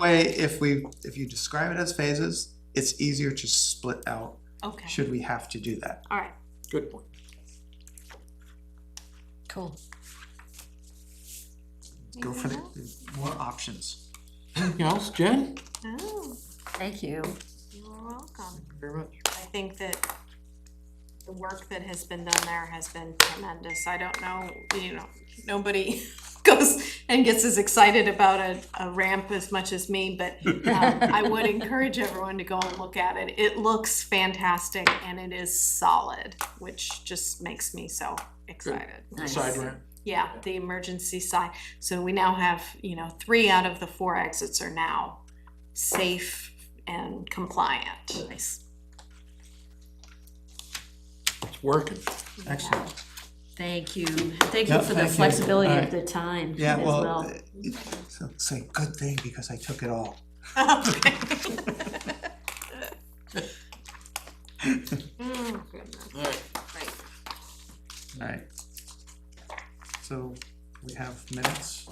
way, if you describe it as phases, it's easier to split out, Okay, should we have to do that. all right. Good point. Cool. Go for more options. Anything else, Jen? Oh, Thank you. you're welcome. Very much. I think that the work that has been done there has been tremendous. I don't know, nobody goes and gets as excited about a ramp as much as me, but I would encourage everyone to go and look at it. It looks fantastic and it is solid, which just makes me so excited. Nice. Side ramp. Yeah, the emergency side. So we now have, 3 out of the 4 exits are now safe and compliant. Nice. It's working. Excellent. Thank you. Thank you Yeah, for the thank you. flexibility All of right. the time Yeah, as well, well. so say good thing, because I took it all. Okay. Oh, goodness. All right. Right. Alright. So, we have minutes?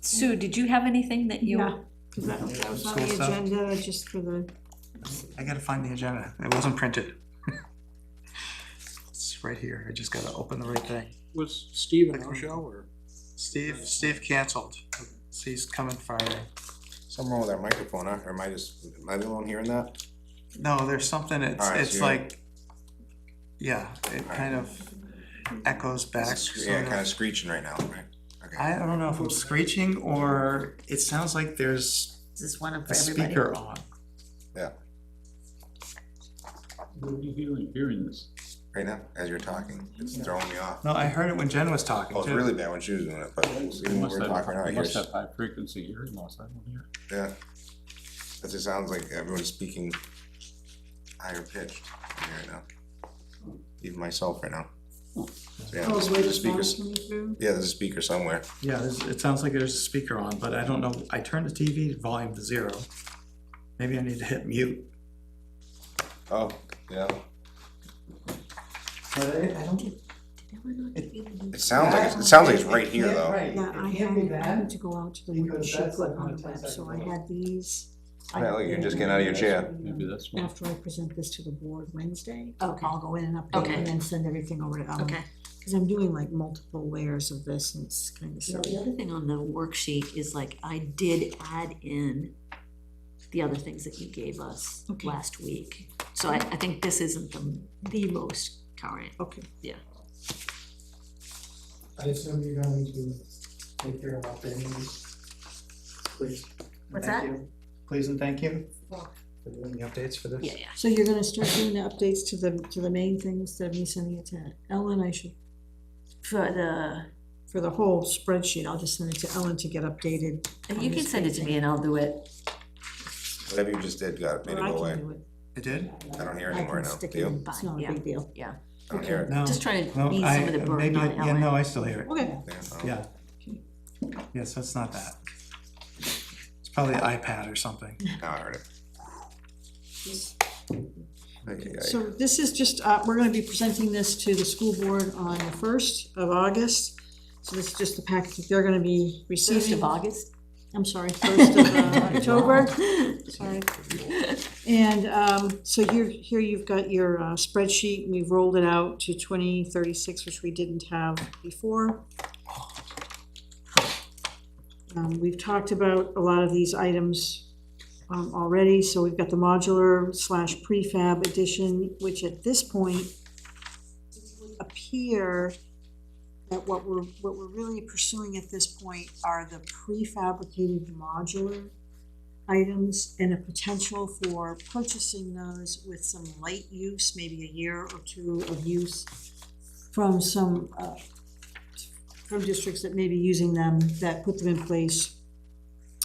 Sue, did you have anything that you? Yeah, because that was on the School stuff? agenda, just for the, I gotta find the agenda, it wasn't printed. It's right here, I just gotta open the right thing. Was Steve an no-show or? Steve canceled, he's coming Friday, Something wrong with our microphone, huh? Or am I the one hearing that? No, there's something, Alright, it's so you're- like, yeah, it kind of echoes back. Yeah, sort kinda of. screeching right now, right? Okay. I don't know if I'm screeching or it sounds like there's Is this one for a everybody? speaker on. Yeah, Where are you hearing this? right now, as you're talking, it's throwing me off. No, I heard it when Jen was talking Oh, it's too. really bad when she was doing it, but even when Must we're have, talking right now, I hear, must have high frequency hearing loss, I don't hear. yeah. It just sounds like everyone's speaking higher pitched right now. Even myself right now. So, yeah, Oh, there's where a the speaker, sound's coming through? yeah, there's a speaker somewhere. Yeah, it sounds like there's a speaker on, but I don't know, I turned the TV volume to 0. Maybe I need to hit mute. Oh, yeah. But I don't. It sounds like it's right here though. Right, Yeah, I it can't be had that. to go out to the window, because she that's put like on when the it web, takes so that I had these. Yeah, look, you're just getting out of your chair. Maybe that's one. After I present this to the board Wednesday, Okay. I'll go in and update Okay. and then send everything over to Ellen. Okay. Cause I'm doing like multiple layers of this and it's kinda Now, silly. the other thing on the worksheet is like, I did add in the other things that you gave us Okay. last week. So I think this isn't the most current. Okay. I assume you're going to take care of updating these. Please. What's Thank that? you. Please and thank you for doing the updates for this. Yeah. So you're gonna start doing the updates to the main things instead of me sending it to Ellen, I should, for the whole spreadsheet, I'll just send it to Ellen to get updated. on You can this send it to page. me and I'll do it. Whatever you just did, got it, made it Or I go can away. do it. It did? I don't hear it I anymore can now. stick Do it you? in, it's not a Yeah. big deal. Yeah. I don't hear it. No. Just trying to No, ease some of the burden maybe, on yeah, Ellen. no, I still hear it. Okay. Yeah, Yeah. Yeah, so it's not that. It's probably an iPad or something. now I heard it. Okay, So this is just, we're gonna be presenting this to the school board on the 1st of August. So this is just the packet that they're gonna be First receiving. of August? I'm sorry, 1st of October, sorry. And so here you've got your spreadsheet, we've rolled it out to 2036, which we didn't have before. We've talked about a lot of these items already, so we've got the modular / prefab edition, which at this point would appear that what we're really pursuing at this point are the prefabricated modular items and a potential for purchasing those with some light use, maybe a year or two of use from some from districts that may be using them, that put them in place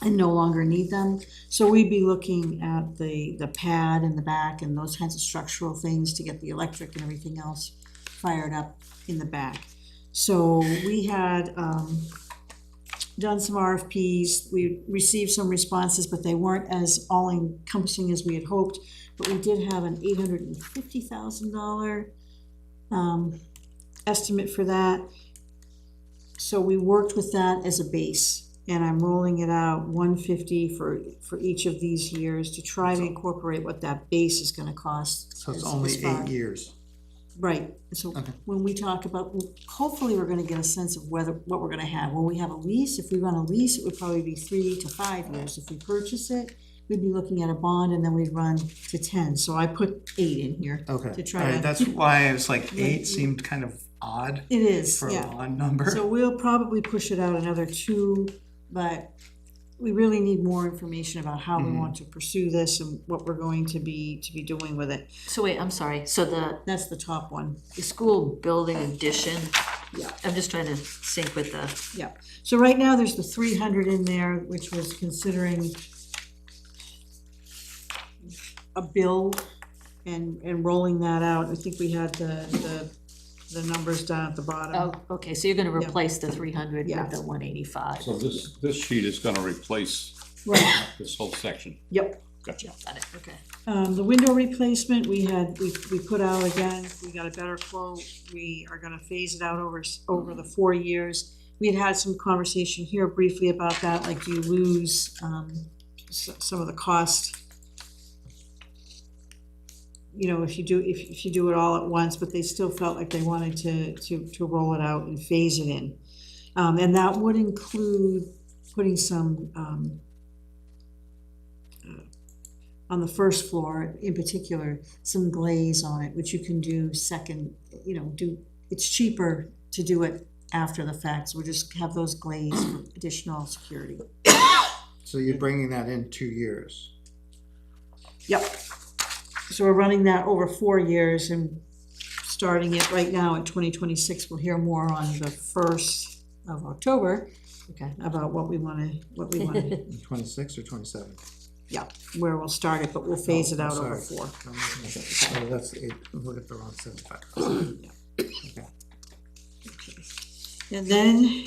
and no longer need them. So we'd be looking at the pad in the back and those kinds of structural things to get the electric and everything else fired up in the back. So we had done some RFPs, we received some responses, but they weren't as all-encompassing as we had hoped. But we did have an $850,000 estimate for that. So we worked with that as a base, and I'm rolling it out 150 for each of these years to try to incorporate what that base is gonna cost. So it's as only far- 8 years. Right, so Okay. when we talk about, hopefully we're gonna get a sense of what we're gonna have. When we have a lease, if we run a lease, it would probably be 3 to 5 years. If we purchase it, we'd be looking at a bond and then we'd run to 10. So I put 8 in here. Okay. To try Alright, to- that's why I was like, 8 seemed kind of odd It is, for a yeah. bond number. So we'll probably push it out another 2, but we really need more information about how we want to pursue this and what we're going to be doing with it. So wait, I'm sorry, so That's the top one. the school building addition, Yeah. I'm just trying to sync with the, Yeah, so right now there's the 300 in there, which was considering a build and rolling that out. I think we had the numbers down at the bottom. oh, okay, so you're gonna Yeah. replace the 300 Yeah. with the 185. So this sheet is gonna replace Right, this whole section. yep. Gotcha. Got it, okay. The window replacement, we put out again, we got a better quote. We are gonna phase it out over the 4 years. We had some conversation here briefly about that, like do you lose some of the cost, you know, if you do it all at once, but they still felt like they wanted to roll it out and phase it in. And that would include putting some on the first floor in particular, some glaze on it, which you can do second, it's cheaper to do it after the fact, so we'll just have those glazed for additional security. So you're bringing that in 2 years. Yep. So we're running that over 4 years and starting it right now at 2026. We'll hear more on the 1st of October about what we wanna, 26 or 27? where we'll start it, but we'll phase it Oh, out over sorry. 4. Oh, that's, look at the wrong 75. Okay. And then,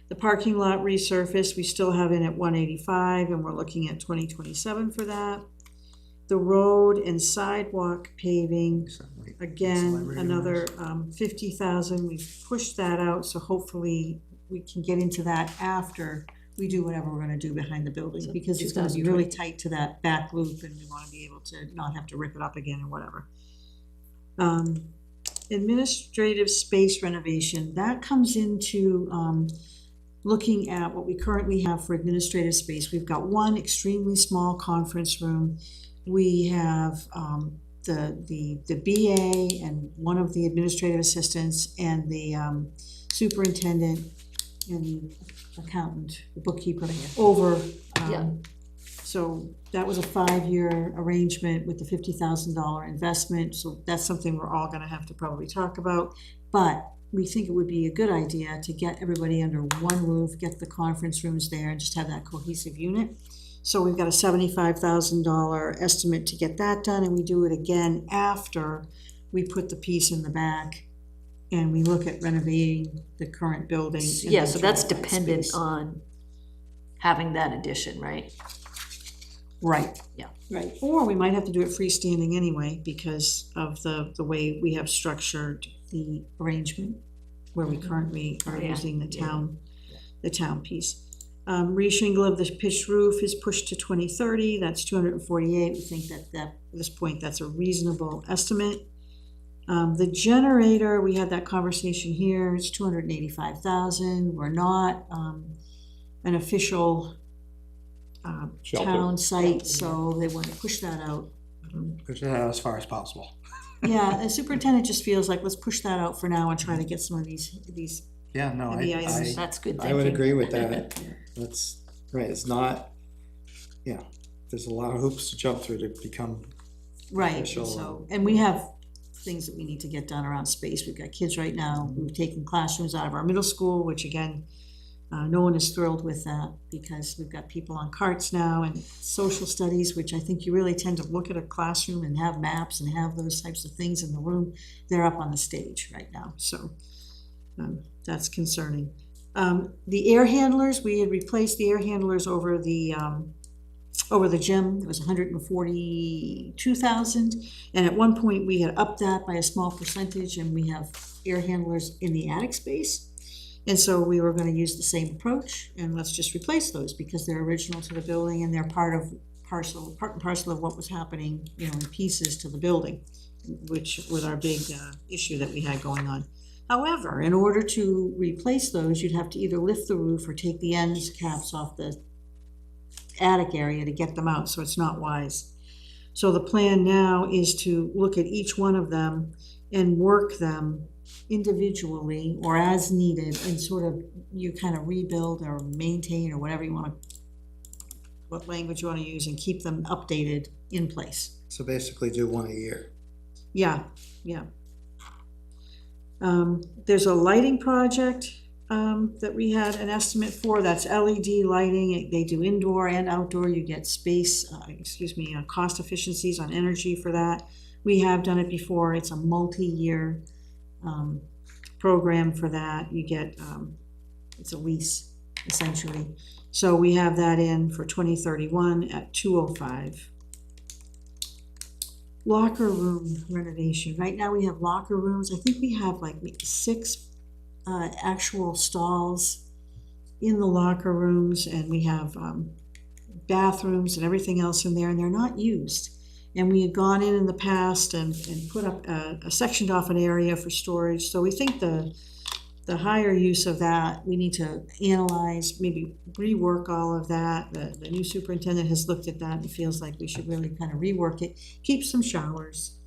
the parking lot resurface, we still have it at 185, and we're looking at 2027 for that. The road and sidewalk paving, again, another 50,000, we've pushed that out, so hopefully we can get into that after we do whatever we're gonna do behind the building, So because it's gonna be really 2020. tight to that back loop, and we wanna be able to not have to rip it up again or whatever. Administrative space renovation, that comes into, looking at what we currently have for administrative space. We've got one extremely small conference room. We have, the BA and one of the administrative assistants and the, superintendent and the accountant, the bookkeeper, over, Yeah. so that was a 5-year arrangement with the $50,000 investment, so that's something we're all gonna have to probably talk about. But we think it would be a good idea to get everybody under one roof, get the conference rooms there, and just have that cohesive unit. So we've got a $75,000 estimate to get that done, and we do it again after we put the piece in the back and we look at renovating the current building. and Yeah, then so that's trying to find dependent space. on having that addition, right? Right. Yeah. Right, or we might have to do it freestanding anyway because of the way we have structured the arrangement where we currently are Yeah. using the town piece. Reshingle of the pitched roof is pushed to 2030, that's 248, we think that at this point, that's a reasonable estimate. The generator, we had that conversation here, it's 285,000, we're not, an official, Shelter. town site, so they want to push that out. Push it out as far as possible. Yeah, the superintendent just feels like, let's push that out for now and try to get some of these, Yeah, no, Maybe items. That's good I would thinking. agree with that. That's, right, it's not, there's a lot of hoops to jump through to become, right, Official, so, and we have things that we need to get done around space. We've got kids right now, we've taken classrooms out of our middle school, which again, no one is thrilled with that because we've got people on carts now and social studies, which I think you really tend to look at a classroom and have maps and have those types of things in the room. They're up on the stage right now, so that's concerning. The air handlers, we had replaced the air handlers over the gym. It was 142,000, and at one point we had upped that by a small percentage, and we have air handlers in the attic space. And so we were gonna use the same approach, and let's just replace those because they're original to the building and they're part and parcel of what was happening, in pieces to the building, which was our big issue that we had going on. However, in order to replace those, you'd have to either lift the roof or take the ends caps off the attic area to get them out, so it's not wise. So the plan now is to look at each one of them and work them individually or as needed, and sort of you kind of rebuild or maintain or whatever you want to, what language you want to use, and keep them updated in place. so basically do one a year. Yeah. There's a lighting project that we had an estimate for, that's LED lighting. They do indoor and outdoor, you get cost efficiencies on energy for that. We have done it before, it's a multi-year program for that. You get, it's a lease essentially. So we have that in for 2031 at 205. Locker room renovation. Right now we have locker rooms. I think we have like 6 actual stalls in the locker rooms, and we have bathrooms and everything else in there, and they're not used. And we had gone in the past and put up a sectioned off an area for storage. So we think the the higher use of that, we need to analyze, maybe rework all of that. The new superintendent has looked at that and feels like we should really kind of rework it, keep some showers,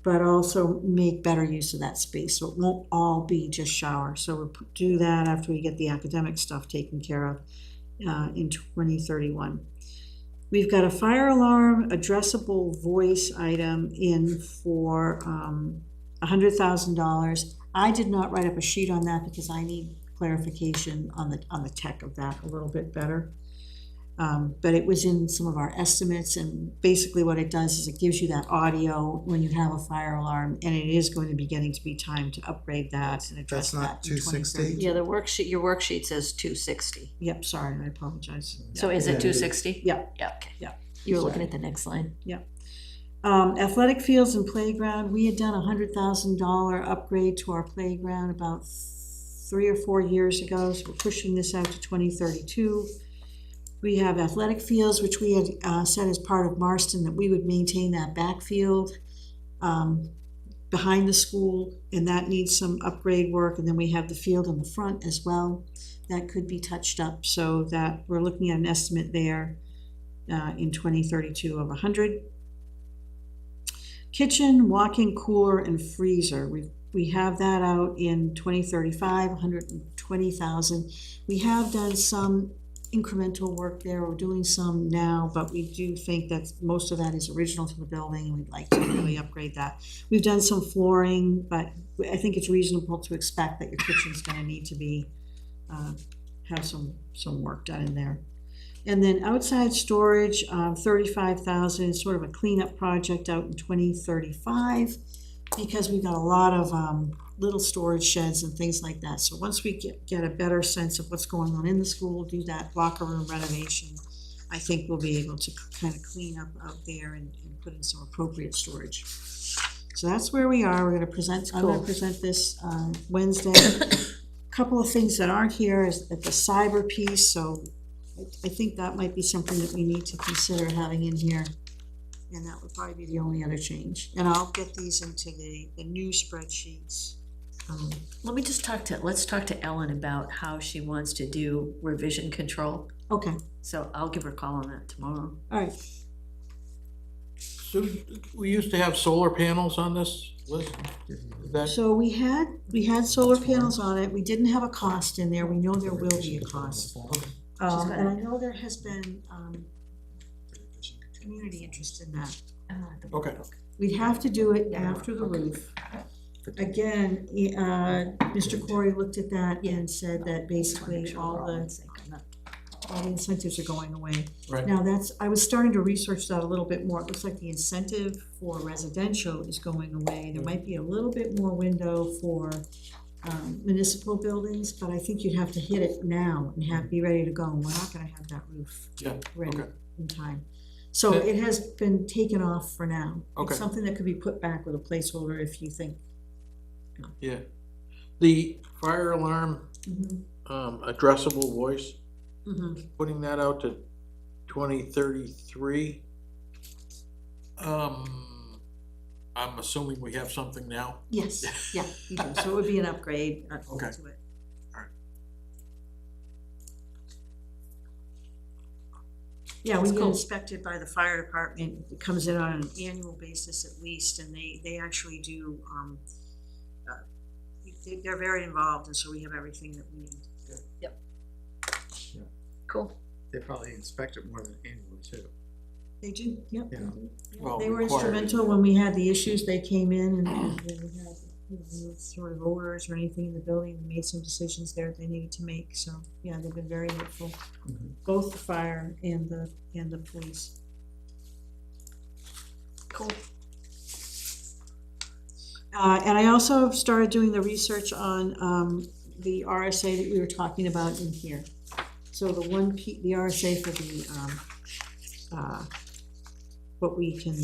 but also make better use of that space, so it won't all be just showers. So we'll do that after we get the academic stuff taken care of in 2031. We've got a fire alarm addressable voice item in for $100,000. I did not write up a sheet on that because I need clarification on the tech of that a little bit better. But it was in some of our estimates, and basically what it does is it gives you that audio when you have a fire alarm, and it is going to be getting to be time to upgrade that and address That's not that in 260? 2030. Yeah, the worksheet, your worksheet says 260. Yep, sorry, I apologize. So is it 260? Yeah. Yeah, okay. Yeah. You were looking at the next line. Athletic fields and playground, we had done $100,000 upgrade to our playground about 3 or 4 years ago, so we're pushing this out to 2032. We have athletic fields, which we had said as part of Marston that we would maintain that backfield behind the school, and that needs some upgrade work. And then we have the field in the front as well that could be touched up, so that we're looking at an estimate there in 2032 of 100. Kitchen, walk-in cooler, and freezer. We have that out in 2035, 120,000. We have done some incremental work there. We're doing some now, but we do think that most of that is original to the building, and we'd like to really upgrade that. We've done some flooring, but I think it's reasonable to expect that your kitchen's gonna need to be, have some work done in there. And then outside storage, 35,000, sort of a cleanup project out in 2035, because we've got a lot of little storage sheds and things like that. So once we get a better sense of what's going on in the school, do that locker room renovation, I think we'll be able to kind of clean up out there and put in some appropriate storage. So that's where we are. We're gonna present, I'm gonna present this Wednesday. Couple of things that aren't here is at the cyber piece, so I think that might be something that we need to consider having in here. And that would probably be the only other change. And I'll get these into the new spreadsheets. Let's talk to Ellen about how she wants to do revision control. Okay, So I'll give her a call on that tomorrow. all right. So we used to have solar panels on this list? Is that, So we had solar panels on it. We didn't have a cost in there. We know there will be a cost. And I know there has been community interest in that. okay, We'd have to do it after the roof. Again, Mr. Corey looked at that and said that basically all the incentives are going away. right, Now I was starting to research that a little bit more. It looks like the incentive for residential is going away. There might be a little bit more window for municipal buildings, but I think you'd have to hit it now and be ready to go. We're not gonna have that roof yeah, ready okay. in time. So Okay. it has been taken off for now. Okay. It's something that could be put back with a placeholder if you think. Yeah. The fire alarm, addressable voice, putting that out to 2033. I'm assuming we have something now. Yes, yeah, you do. So it would be an upgrade to it. Okay. Alright. Yeah, we That's get cool. inspected by the fire department. It comes in on an annual basis at least, and they actually do, they're very involved, and so we have everything that we need. Cool. They probably inspect it more than annually too. They do, yep. Yeah. Well, They were required. instrumental when we had the issues. They came in and we had, no sort of odors or anything in the building. We made some decisions there that they needed to make, so, yeah, they've been very helpful. Both the fire and the police. Cool. And I also started doing the research on, the RSA that we were talking about in here. So the the RSA for the, what we can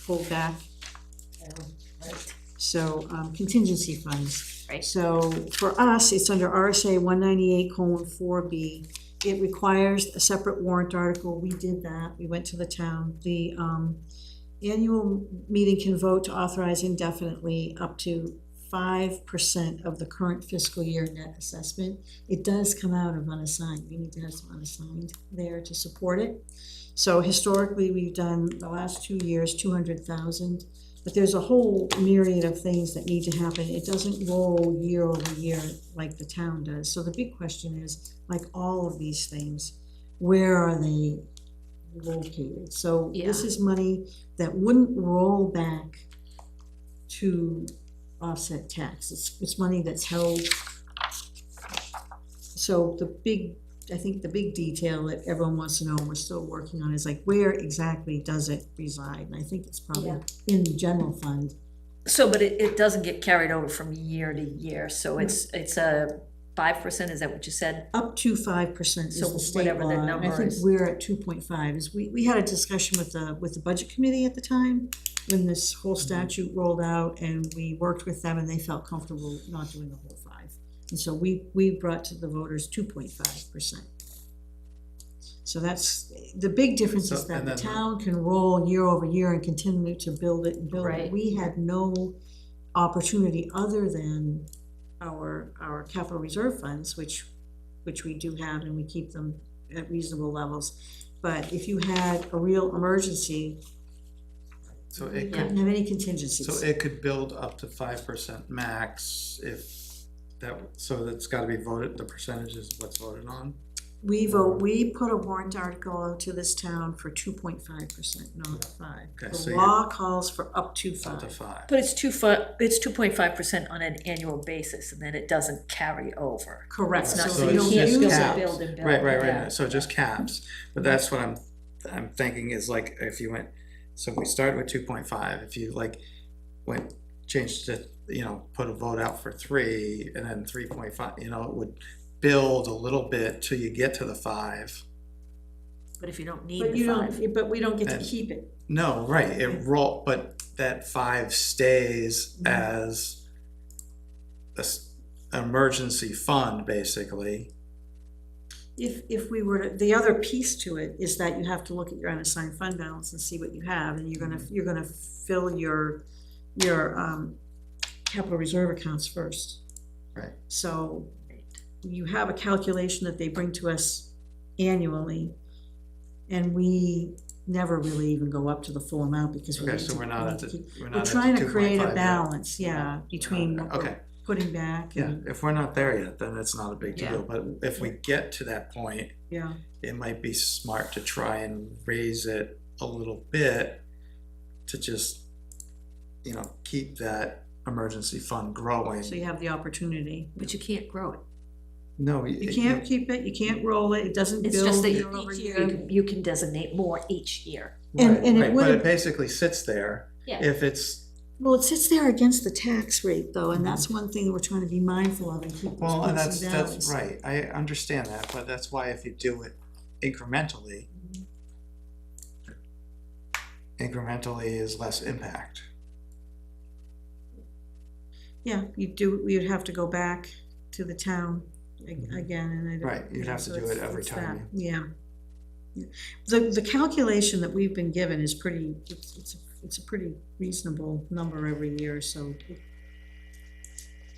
hold back. Right. So contingency funds. Right. So for us, it's under RSA 198:4B. It requires a separate warrant article. We did that. We went to the town. The annual meeting can vote to authorize indefinitely up to 5% of the current fiscal year net assessment. It does come out of unassigned. We need to have some unassigned there to support it. So historically, we've done the last 2 years, 200,000, but there's a whole myriad of things that need to happen. It doesn't roll year over year like the town does. So the big question is, like all of these things, where are they located? So this Yeah. is money that wouldn't roll back to offset tax. It's money that's held. So I think the big detail that everyone wants to know, and we're still working on, is like, where exactly does it reside? And I think it's probably Yeah. in the general fund. So, but it doesn't get carried over from year to year, so it's a 5%, is that what you said? Up to 5% is So the state whatever law. the And number I think is. we're at 2.5. We had a discussion with the budget committee at the time, when this whole statute rolled out, and we worked with them, and they felt comfortable not doing the whole 5. And so we brought to the voters 2.5%. So that's, the big difference is So- that and the then- town can roll year over year and continue to build it and build it. Right. We had no opportunity other than our capital reserve funds, which we do have, and we keep them at reasonable levels. But if you had a real emergency, So you it could, couldn't have any contingencies. so it could build up to 5% max if that, so that's gotta be voted, the percentage is what's voted on? We put a warrant article out to this town for 2.5%, not 5. Okay, so The you- law calls for up to Up to 5. 5. But it's 2.5% on an annual basis, and then it doesn't carry over. Correct. It's not, So so you it's can't just build caps. and build and build. Right, yeah. so just caps, but that's what I'm thinking is like, if you went, so if we started with 2.5, if you like changed to, put a vote out for 3, and then 3.5, it would build a little bit till you get to the 5. But if you don't need But the you 5. don't, we don't get to And- keep it. No, right, but that 5 stays as emergency fund, basically. If we were to, the other piece to it is that you have to look at your unassigned fund balance and see what you have, and you're gonna fill your capital reserve accounts first. Right. So you have a calculation that they bring to us annually, and we never really even go up to the full amount because we Okay, need so to- we're we not need at to the, keep- we're not We're at the trying to create 2.5 a yet. balance, yeah, between what we're Okay, putting back yeah, and, if we're not there yet, then it's not a big Yeah. deal, but if we get to that point, yeah. it might be smart to try and raise it a little bit to just, keep that emergency fund growing. So you have the opportunity. But you can't grow it. No, You can't keep it, you can't roll it, it doesn't It's just build that year over each year year. you can designate more each year. And- Right, and it right, but would've- it basically sits there. Yeah. If it's, Well, it sits there against the tax rate though, and that's one thing that we're trying to be mindful of and keep those well, and peaks that's and valleys. right, I understand that, but that's why if you do it incrementally is less impact. Yeah, you'd have to go back to the town again, and I don't. Right, you'd have to so do it's- it every it's time that, Yeah. Yeah. The calculation that we've been given is pretty, it's a pretty reasonable number every year, so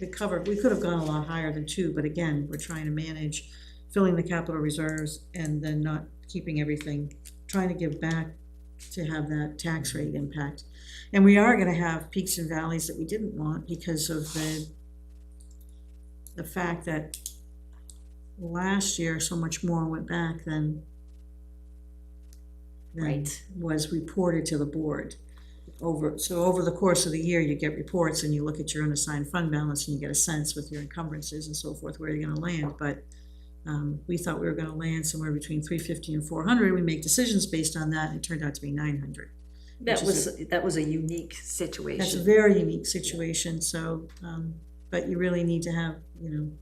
we could have gone a lot higher than 2, but again, we're trying to manage filling the capital reserves and then not keeping everything, trying to give back to have that tax rate impact. And we are gonna have peaks and valleys that we didn't want because of the fact that last year, so much more went back than Right. was reported to the board. Over the course of the year, you get reports and you look at your unassigned fund balance and you get a sense with your encumbrances and so forth, where you're gonna land, but we thought we were gonna land somewhere between 350 and 400, we make decisions based on that, and it turned out to be 900. That Which was a unique situation. That's a very unique situation, so, but you really need to have, you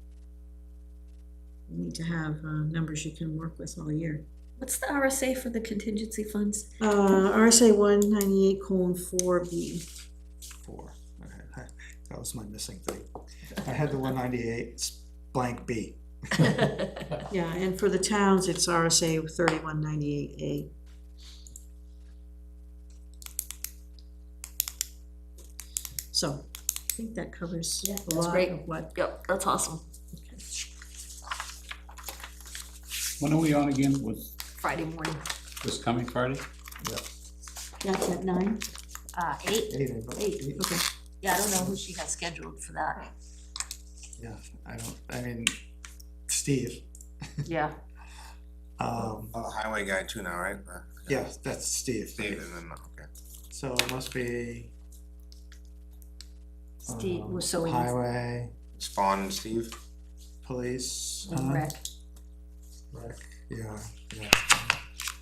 need to have numbers you can work with all year. What's the RSA for the contingency funds? RSA 198:4B. 4, okay, that was my missing thing. I had the 198, it's blank B. Yeah, and for the towns, it's RSA 3198A. So, think that covers a that's lot great. of what. Yep, that's awesome. When are we on again with Friday morning, this coming Friday? That's at 9? 8, Eight, I believe. 8, okay. Yeah, I don't know who she has scheduled for that. Yeah, I mean, Steve, Yeah, Oh, the highway guy too now, right? yeah, that's Steve. Steve, and then, okay. So it must be. Steve, so we need Highway, It's Fawn and Steve? police. rec. Rec, yeah.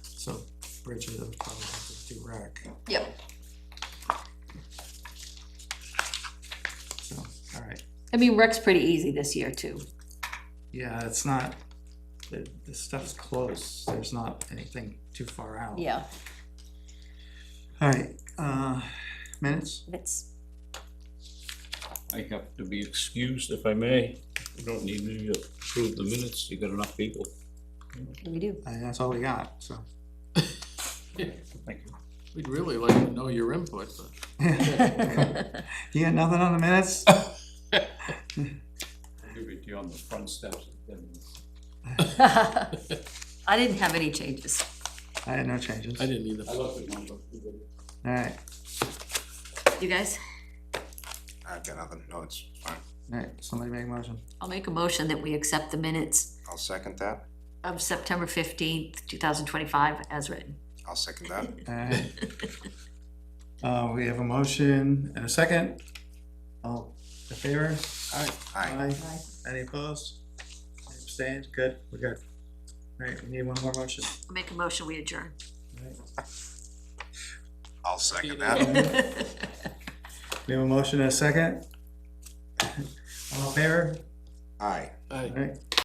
So Bridget will probably have to do rec, Yep. so, all right. I mean, rec's pretty easy this year too. Yeah, it's not, the stuff's close, there's not anything too far out. Yeah, All right, minutes? it's, I have to be excused if I may. You don't need me to approve the minutes, you got enough people. we do. And that's all we got, so. Thank you. We'd really like to know your input, but. You got nothing on the minutes? I'll give it to you on the front steps. I didn't have any changes. I had no changes. I didn't either. I love the number. All right, You guys, I've got nothing, no, it's fine. all right, somebody make a motion. I'll make a motion that we accept the minutes I'll second that. of September 15th, 2025 as written. I'll second that. All right. We have a motion and a second. All in favor? Aye. Any opposed? Any abstained? Good, we're good. All right, we need one more motion. I'll make a motion, we adjourn. All right. I'll second that. We have a motion and a second. All in favor? Aye. All right,